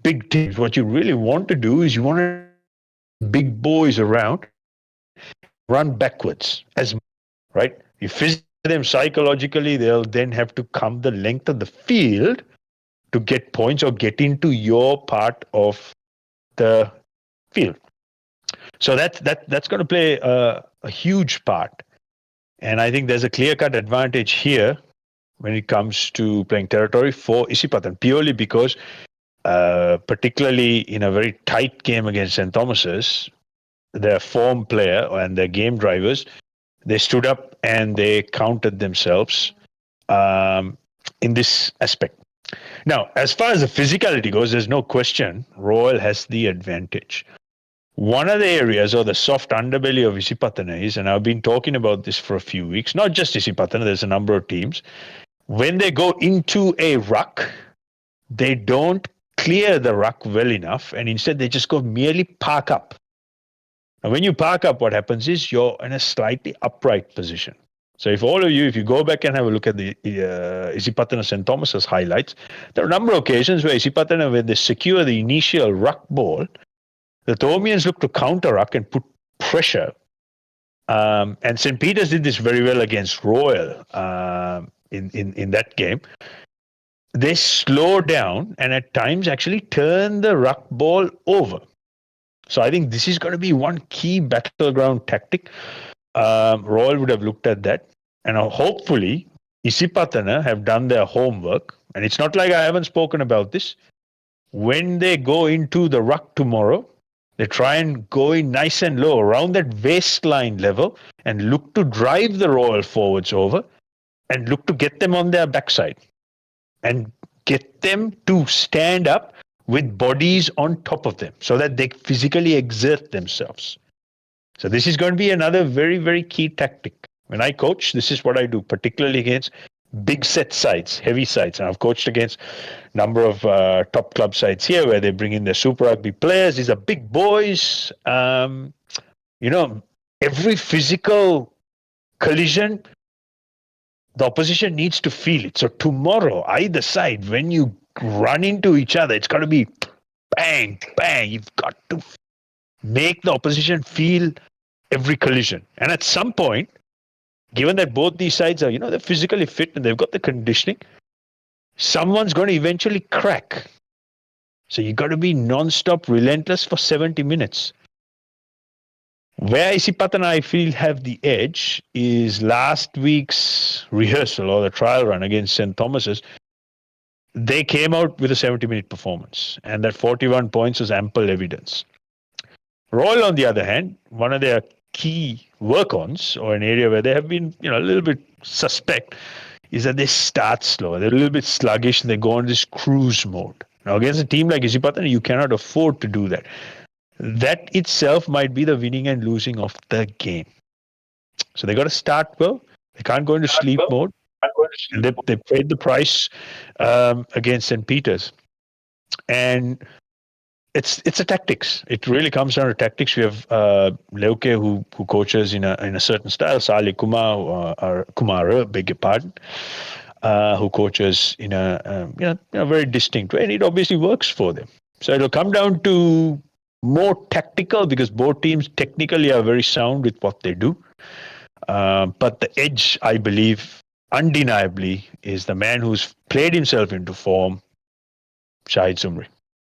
big teams, what you really want to do is you want to big boys around, run backwards, right? You physically them psychologically, they'll then have to come the length of the field to get points or get into your part of the field. So that's going to play a huge part. And I think there's a clear-cut advantage here when it comes to playing territory for Isipatana, purely because particularly in a very tight game against St. Thomas's, their form player and their game drivers, they stood up and they counted themselves in this aspect. Now, as far as the physicality goes, there's no question Royal has the advantage. One of the areas or the soft underbelly of Isipatana is, and I've been talking about this for a few weeks, not just Isipatana, there's a number of teams. When they go into a ruck, they don't clear the ruck well enough, and instead they just go merely park up. And when you park up, what happens is you're in a slightly upright position. So if you go back and have a look at the Isipatana St. Thomas's highlights, there are a number of occasions where Isipatana, when they secure the initial ruck ball, the Thomians look to counter ruck and put pressure. And St. Peter's did this very well against Royal in that game. They slow down and at times actually turn the ruck ball over. So I think this is going to be one key battleground tactic. Royal would have looked at that. And hopefully, Isipatana have done their homework. And it's not like I haven't spoken about this. When they go into the ruck tomorrow, they try and go in nice and low around that waistline level and look to drive the Royal forwards over and look to get them on their backside and get them to stand up with bodies on top of them so that they physically exert themselves. So this is going to be another very, very key tactic. When I coach, this is what I do, particularly against big set sides, heavy sides. And I've coached against a number of top club sides here where they bring in their Super Rugby players. These are big boys. Every physical collision, the opposition needs to feel it. So tomorrow, either side, when you run into each other, it's got to be bang, bang. You've got to make the opposition feel every collision. And at some point, given that both these sides are, they're physically fit and they've got the conditioning, someone's going to eventually crack. So you got to be non-stop, relentless for 70 minutes. Where Isipatana, I feel, have the edge is last week's rehearsal or the trial run against St. Thomas's. They came out with a 70-minute performance, and that 41 points was ample evidence. Royal, on the other hand, one of their key work-ons, or an area where they have been, a little bit suspect, is that they start slow. They're a little bit sluggish, and they go on this cruise mode. Now, against a team like Isipatana, you cannot afford to do that. That itself might be the winning and losing of the game. So they got to start well. They can't go into sleep mode. And they paid the price against St. Peter's. And it's a tactics. It really comes down to tactics. We have 𝐊𝐶𝐿 who coaches in a certain style, 𝗤𝐿𝐶𝐿𝐿, beg your pardon, who coaches in a very distinct way. And it obviously works for them. So it'll come down to more tactical because both teams technically are very sound with what they do. But the edge, I believe, undeniably, is the man who's played himself into form, Shahid Sumri.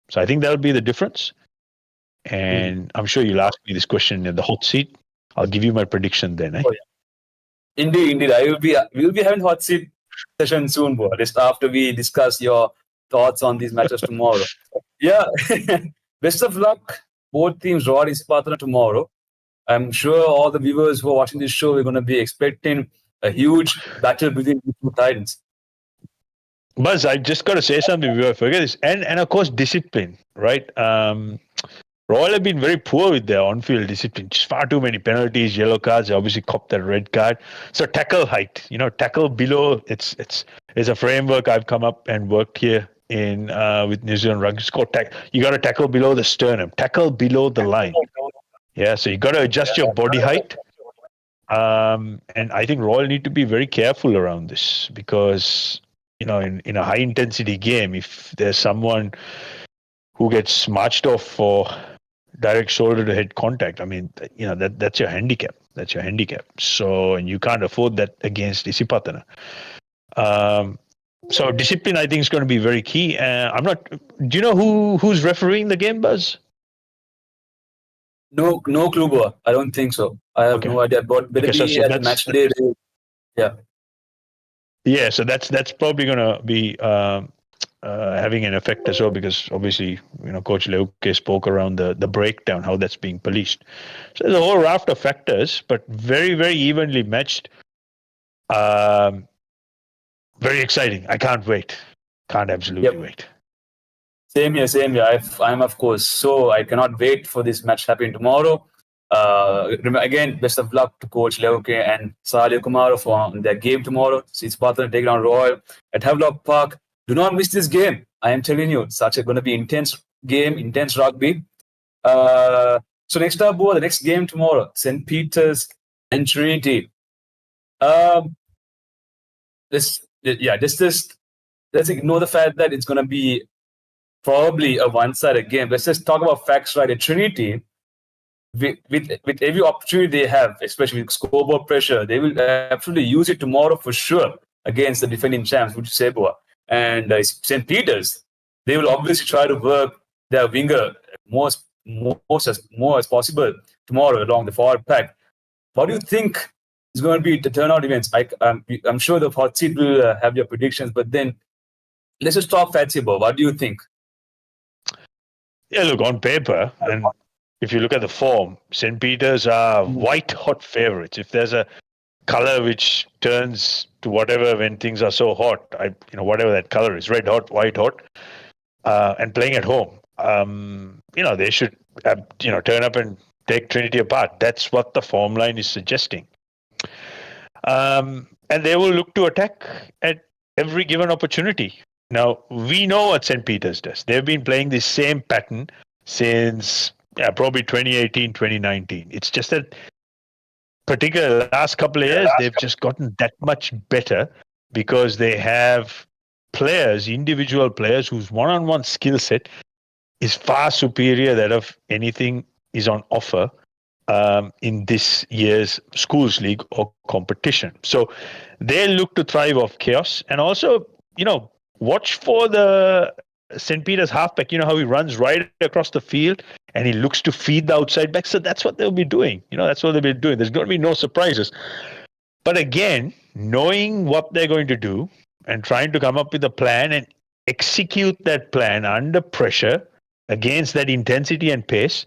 So I think that'll be the difference. And I'm sure you'll ask me this question in the hot seat. I'll give you my prediction then. Oh, yeah. Indeed. We'll be having hot seat session soon, Boa, just after we discuss your thoughts on these matches tomorrow. Yeah. Best of luck, both teams, Royal Isipatana tomorrow. I'm sure all the viewers who are watching this show are going to be expecting a huge battle between the two Titans. Buzz, I just got to say something before I forget this. And of course, discipline, right? Royal have been very poor with their on-field discipline. Just far too many penalties, yellow cards. They obviously copped that red card. So tackle height, tackle below. It's a framework I've come up and worked here in with New Zealand Rugby. It's called you got to tackle below the sternum, tackle below the line. Yeah, so you got to adjust your body height. And I think Royal need to be very careful around this because, in a high intensity game, if there's someone who gets marched off for direct shoulder to head contact, I mean, that's your handicap. That's your handicap. So, and you can't afford that against Isipatana. So discipline, I think, is going to be very key. Do you know who's refereeing the game, Buzz? No clue, Boa. I don't think so. I have no idea. But better be at the match day. Yeah. Yeah, so that's probably going to be having an effect as well because obviously, Coach 𝐊𝐶𝐿 spoke around the breakdown, how that's being policed. So there's a whole raft of factors, but very, very evenly matched. Very exciting. I can't wait. Can't absolutely wait. Same here. I'm of course. So I cannot wait for this match happening tomorrow. Again, best of luck to Coach 𝐊𝐶𝐿 and Sahil Kumar for their game tomorrow. Isipatana take down Royal at Havelock Park. Do not miss this game. I am telling you, such a going to be intense game, intense rugby. So next up, Boa, the next game tomorrow, St. Peter's and Trinity. Let's ignore the fact that it's going to be probably a one-sided game. Let's just talk about facts, right? At Trinity, with every opportunity they have, especially with scoreboard pressure, they will absolutely use it tomorrow for sure against the defending champs, would you say, Boa? And St. Peter's, they will obviously try to work their winger more as possible tomorrow along the forward pack. What do you think is going to be the turnout events? I'm sure the hot seat will have your predictions, but then let's just talk fancy, Boa. What do you think? Yeah, look, on paper, and if you look at the form, St. Peter's are white-hot favourites. If there's a colour which turns to whatever when things are so hot, whatever that colour is, red hot, white hot, and playing at home, they should, turn up and take Trinity apart. That's what the form line is suggesting. And they will look to attack at every given opportunity. Now, we know what St. Peter's does. They've been playing the same pattern since probably 2018, 2019. It's just that particular last couple of years, they've just gotten that much better because they have players, individual players, whose one-on-one skill set is far superior that of anything is on offer in this year's schools league or competition. So they look to thrive off chaos and also, watch for the St. Peter's halfback. You know how he runs right across the field and he looks to feed the outside back. So that's what they'll be doing. That's what they'll be doing. There's going to be no surprises. But again, knowing what they're going to do and trying to come up with a plan and execute that plan under pressure against that intensity and pace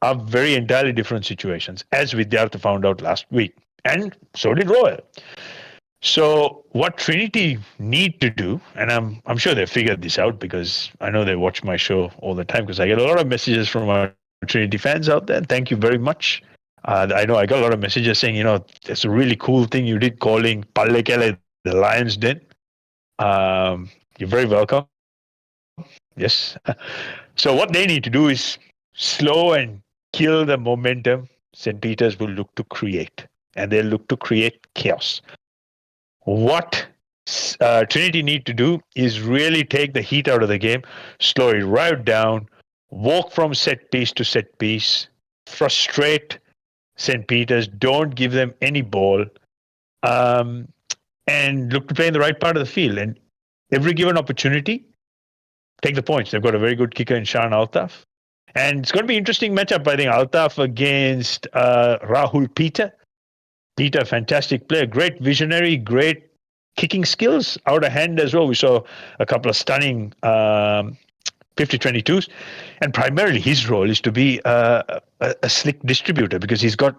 are very entirely different situations, as Vidyartha found out last week. And so did Royal. So what Trinity need to do, and I'm sure they figured this out because I know they watch my show all the time because I get a lot of messages from our Trinity fans out there. Thank you very much. I know I got a lot of messages saying, it's a really cool thing you did calling 𝗏𝐿𝐿 the Lions Den. You're very welcome. Yes. So what they need to do is slow and kill the momentum St. Peter's will look to create. And they'll look to create chaos. What Trinity need to do is really take the heat out of the game, slow it right down, walk from set piece to set piece, frustrate St. Peter's, don't give them any ball, and look to play in the right part of the field. And every given opportunity, take the points. They've got a very good kicker in Shan Altaf. And it's going to be an interesting matchup, I think, Altaf against Rahul Peter. Peter, fantastic player, great visionary, great kicking skills, out of hand as well. We saw a couple of stunning 50-22s. And primarily his role is to be a slick distributor because he's got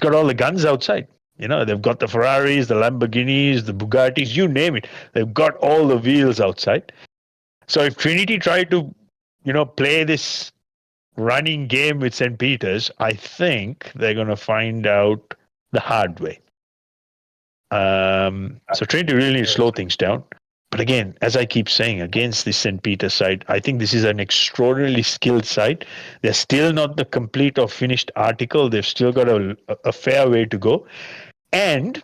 all the guns outside. They've got the Ferraris, the Lamborghinis, the Bugattis, you name it. They've got all the wheels outside. So if Trinity try to, play this running game with St. Peter's, I think they're going to find out the hard way. So Trinity really needs to slow things down. But again, as I keep saying, against the St. Peter's side, I think this is an extraordinarily skilled side. They're still not the complete or finished article. They've still got a fair way to go. And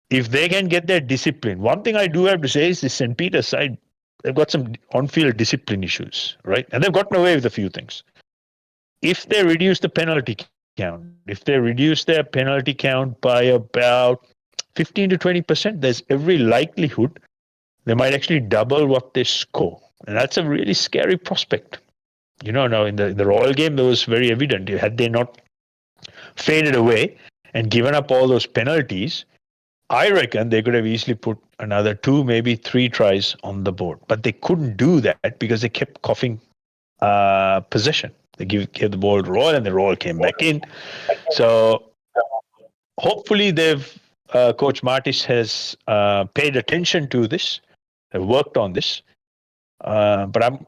if they can get their discipline, one thing I do have to say is the St. Peter's side, they've got some on-field discipline issues, right? And they've gotten away with a few things. If they reduce the penalty count, if they reduce their penalty count by about 15 to 20%, there's every likelihood they might actually double what they score. And that's a really scary prospect. Now in the Royal game, that was very evident. Had they not faded away and given up all those penalties, I reckon they could have easily put another 2, maybe 3 tries on the board. But they couldn't do that because they kept coughing possession. They gave the ball to Royal and the Royal came back in. So hopefully Coach Martis has paid attention to this, have worked on this. But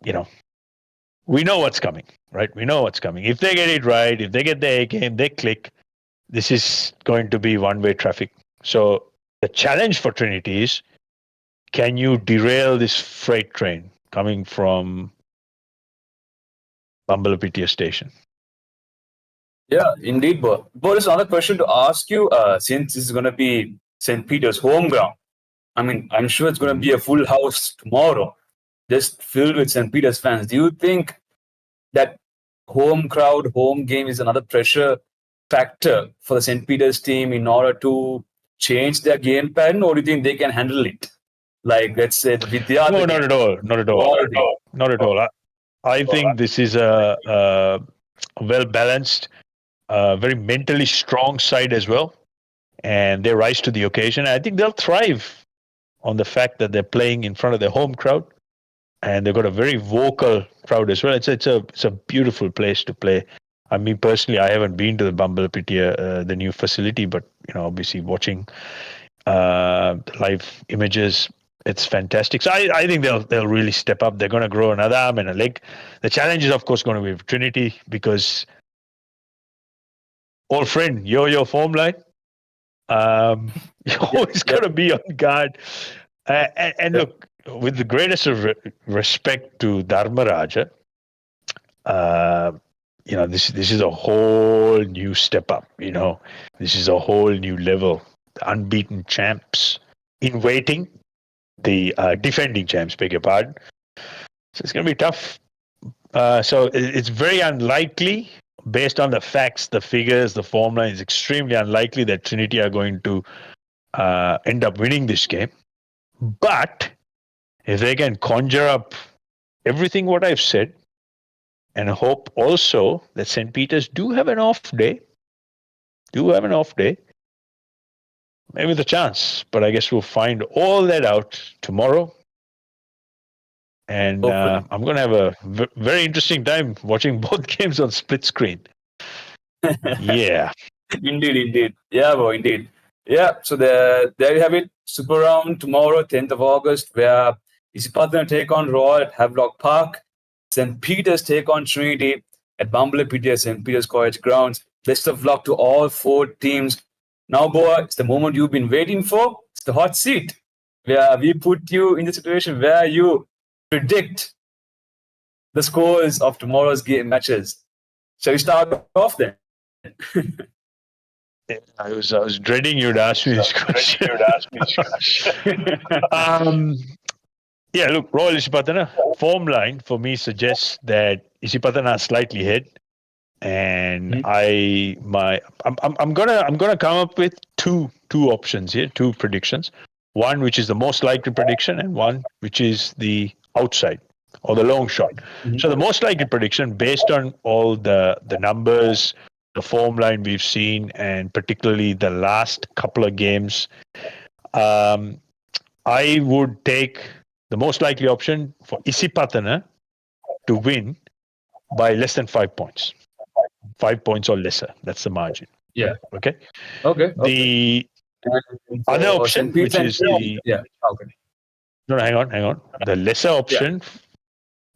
we know what's coming, right? We know what's coming. If they get it right, if they get the A game, they click, this is going to be one-way traffic. So the challenge for Trinity is, can you derail this freight train coming from 𝐿𝐿𝐵𝐴 station? Yeah, indeed, Bo. There's another question to ask you, since this is going to be St. Peter's home ground. I'm sure it's going to be a full house tomorrow, just filled with St. Peter's fans. Do you think that home crowd, home game is another pressure factor for the St. Peter's team in order to change their game pattern, or do you think they can handle it? Like, let's say the Vidyartha. No, not at all. Not at all. I think this is a well-balanced, very mentally strong side as well. And they rise to the occasion. I think they'll thrive on the fact that they're playing in front of their home crowd. And they've got a very vocal crowd as well. It's a beautiful place to play. Personally, I haven't been to the 𝐵𝐴, the new facility, but obviously watching live images, it's fantastic. So I think they'll really step up. They're going to grow another arm and a leg. The challenge is, of course, going to be with Trinity because old friend 𝐿𝐴𝐴 form line, You always got to be on guard. And look, with the greatest of respect to Dharmaraja, this is a whole new step up. This is a whole new level. The unbeaten champs in waiting, the defending champs, beg your pardon. So it's going to be tough. So it's very unlikely, based on the facts, the figures, the form line, it's extremely unlikely that Trinity are going to end up winning this game. But if they can conjure up everything what I've said, and hope also that St. Peter's do have an off day, maybe the chance. But I guess we'll find all that out tomorrow. And I'm going to have a very interesting time watching both games on split screen. Yeah. Indeed. Yeah, bro, indeed. Yeah, so there you have it. Super round tomorrow, 10th of August, where Isipatana take on Royal at Havelock Park. St. Peter's take on Trinity at 𝐵𝐵𝐵𝐴 St. Peter's College grounds. Best of luck to all 4 teams. Now, Boa, it's the moment you've been waiting for. It's the hot seat, where we put you in the situation where you predict the scores of tomorrow's game matches. Shall we start off then? I was dreading you'd ask me this question. Yeah, look, Royal Isipatana form line for me suggests that Isipatana are slightly ahead, and I'm gonna come up with two options here, 2 predictions. One which is the most likely prediction, and one which is the outside or the long shot. So the most likely prediction, based on all the numbers, the form line we've seen, and particularly the last couple of games, I would take the most likely option for Isipatana to win by less than 5 points. 5 points or lesser. That's the margin. Yeah. Okay. Okay. The other option, which is the... Yeah. Okay. No, hang on. The lesser option,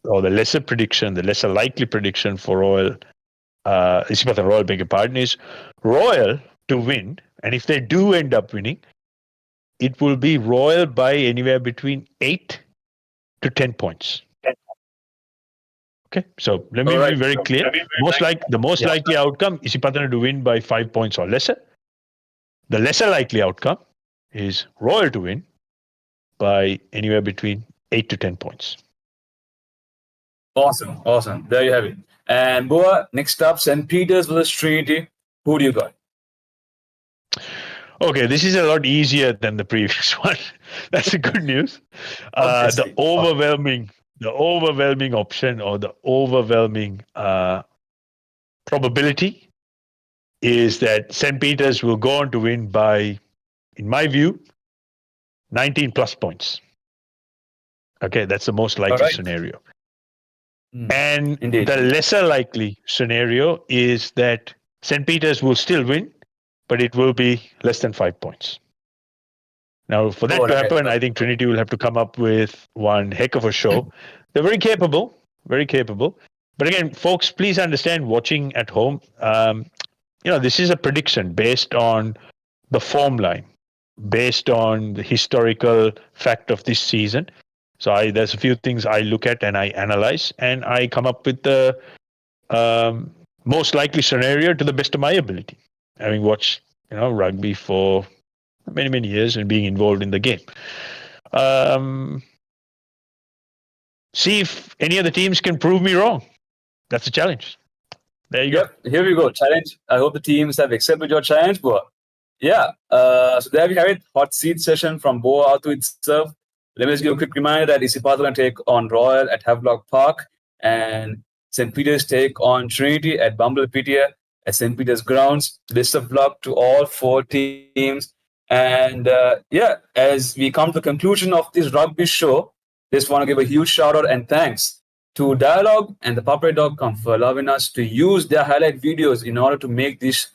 or the lesser prediction, the lesser likely prediction for Royal, Isipatana Royal, beg your pardon, is Royal to win. And if they do end up winning, it will be Royal by anywhere between 8 to 10 points. Okay, so let me be very clear. The most likely outcome is Isipatana to win by 5 points or lesser. The lesser likely outcome is Royal to win by anywhere between 8 to 10 points. Awesome. There you have it. And Boa, next up, St. Peter's versus Trinity. Who do you got? Okay, this is a lot easier than the previous one. That's the good news. The overwhelming option, or the overwhelming probability, is that St. Peter's will go on to win by, in my view, 19 plus points. Okay, that's the most likely scenario. And the lesser likely scenario is that St. Peter's will still win, but it will be less than 5 points. Now, for that to happen, I think Trinity will have to come up with one heck of a show. They're very capable. But again, folks, please understand, watching at home, this is a prediction based on the form line, based on the historical fact of this season. So there's a few things I look at and I analyze, and I come up with the most likely scenario to the best of my ability, having watched rugby for many, many years and being involved in the game. See if any of the teams can prove me wrong. That's a challenge. There you go. Here we go. Challenge. I hope the teams have accepted your challenge, Boa. Yeah. So there we have it. Hot seat session from Boa Athu itself. Let me just give a quick reminder that Isipatana take on Royal at Havelock Park, and St. Peter's take on Trinity at 𝐵𝐵𝐵𝐴 at St. Peter's grounds. Best of luck to all 4 teams. And as we come to the conclusion of this rugby show, just want to give a huge shout out and thanks to Dialogue and the Puppet.com for allowing us to use their highlight videos in order to make this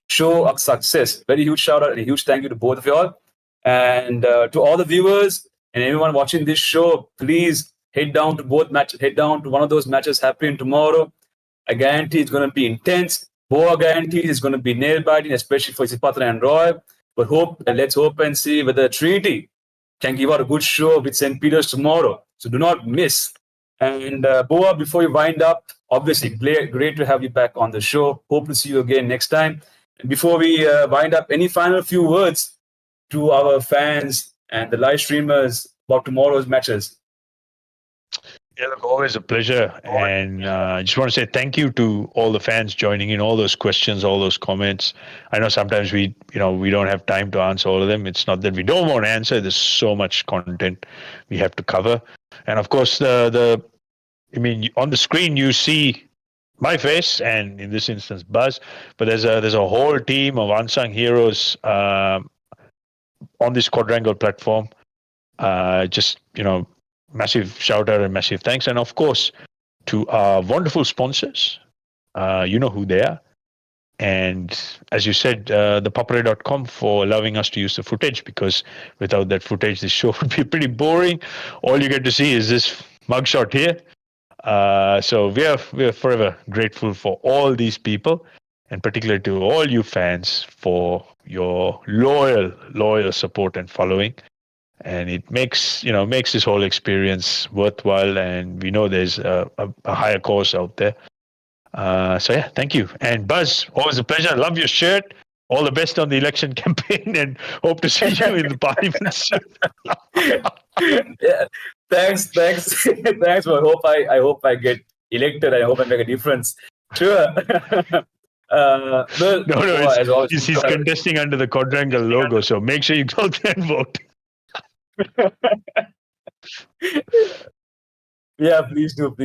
show a success. Very huge shout out and a huge thank you to both of y'all. And to all the viewers and everyone watching this show, please head down to both matches. Head down to one of those matches happening tomorrow. I guarantee it's going to be intense. Boa guarantees it's going to be nail-biting, especially for Isipatana and Roy. But let's hope and see whether Trinity can give out a good show with St. Peter's tomorrow. So do not miss. And Boa, before you wind up, obviously, great to have you back on the show. Hope to see you again next time. And before we wind up, any final few words to our fans and the live streamers about tomorrow's matches? Yeah, look, always a pleasure. And I just want to say thank you to all the fans joining in, all those questions, all those comments. I know sometimes we don't have time to answer all of them. It's not that we don't want to answer. There's so much content we have to cover. And of course, on the screen you see my face and in this instance Buzz, but there's a whole team of unsung heroes on this Quadrangle platform. Massive shout out and massive thanks. And of course, to our wonderful sponsors, you know who they are. And as you said, thepopare.com for allowing us to use the footage, because without that footage, this show would be pretty boring. All you get to see is this mugshot here. So we are forever grateful for all these people, and particularly to all you fans for your loyal support and following. And it makes this whole experience worthwhile, and we know there's a higher cause out there. So yeah, thank you. And Buzz, always a pleasure. Love your shirt. All the best on the election campaign, and hope to see you in the parliament soon. Yeah, thanks. I hope I get elected. I hope I make a difference. Sure. He's contesting under the Quadrangle logo, so make sure you go there and vote. Yeah, please do.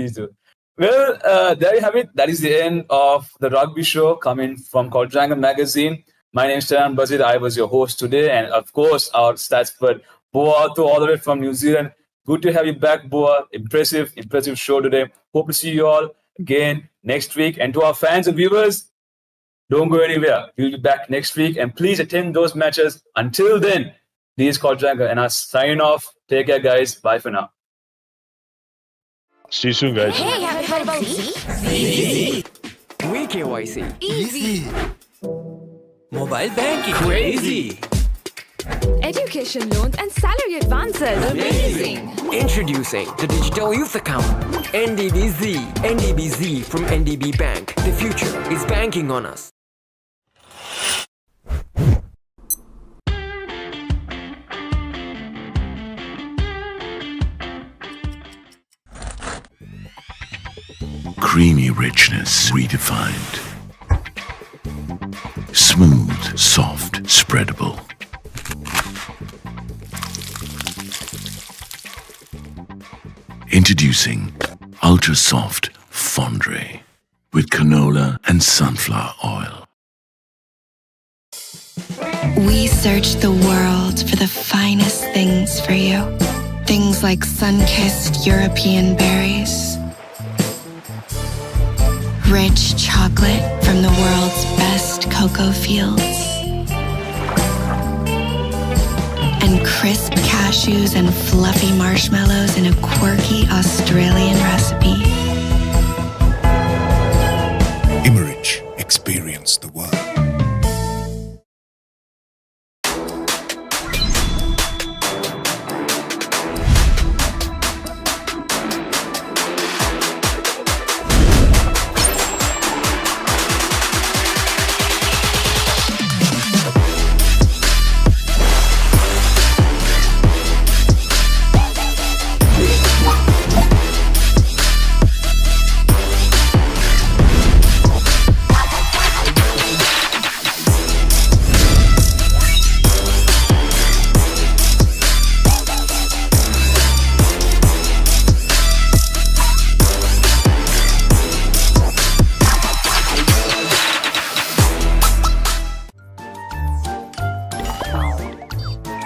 Well, there you have it. That is the end of the Rugby Show coming from Quadrangle magazine. My name is Senanayake. I was your host today, and of course our statspert Boa Athu, all the way from New Zealand. Good to have you back, Boa. Impressive show today. Hope to see you all again next week. And to our fans and viewers, don't go anywhere. We'll be back next week, and please attend those matches. Until then, this is Quadrangle, and I sign off. Take care, guys. Bye for now. See you soon, guys. Hey, have you heard about Z? Easy. We KYC. Easy. Mobile banking. Crazy. Education loans and salary advances. Amazing. Introducing the Digital Youth Account. NDBZ. NDBZ from NDB Bank. The future is banking on us. Creamy richness redefined. Smooth, soft, spreadable. Introducing Ultra Soft Fondre with canola and sunflower oil. We search the world for the finest things for you. Things like sun-kissed European berries, rich chocolate from the world's best cocoa fields, and crisp cashews and fluffy marshmallows in a quirky Australian recipe. 𝐊𝐴𝐺𝐻, experience the world.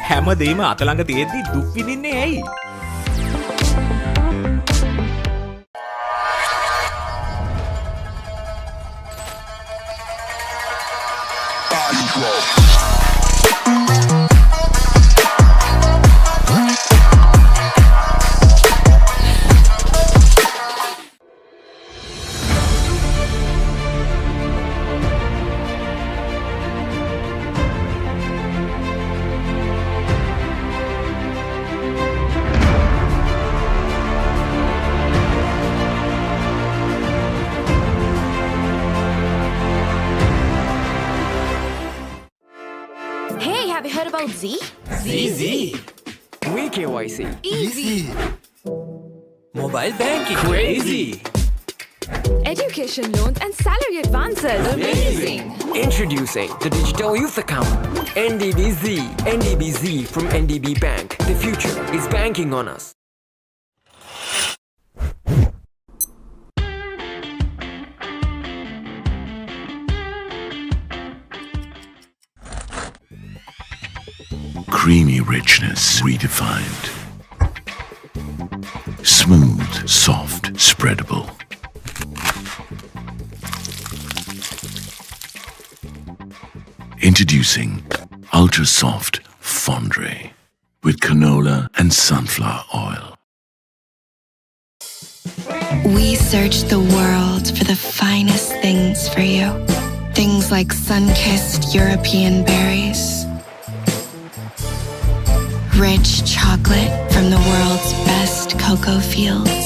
හැමදේම අතළඟ තියෙද්දි දුක් විඳින්නේ ඇයි? about Z? Easy. 𝐊𝐿𝐴𝐻𝐿. Easy. Mobile banking. Crazy. Education loans and salary advances. Amazing. Introducing the Digital Youth Account. NDBZ. NDBZ from NDB Bank. The future is banking on us. Creamy richness redefined. Smooth, soft, spreadable. Introducing Ultra Soft Fondre with canola and sunflower oil. We search the world for the finest things for you. Things like sun-kissed European berries, rich chocolate from the world's best cocoa fields,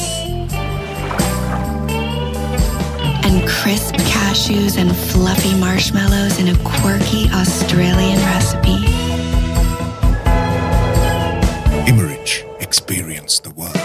and crisp cashews and fluffy marshmallows in a quirky Australian recipe. 𝐻𝐿𝐴𝐻, experience the world.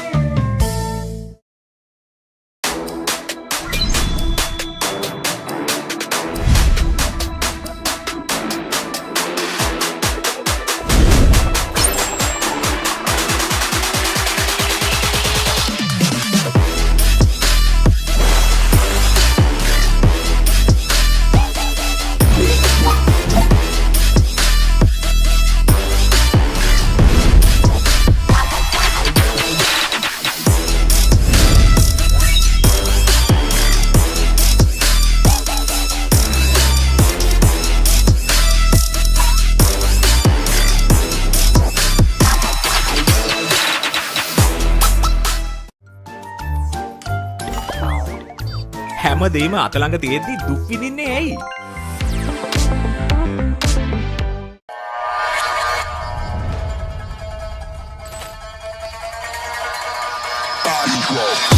හැමදේම අතළඟ තියෙද්දි දුක් විඳින්නේ ඇයි? Body roll.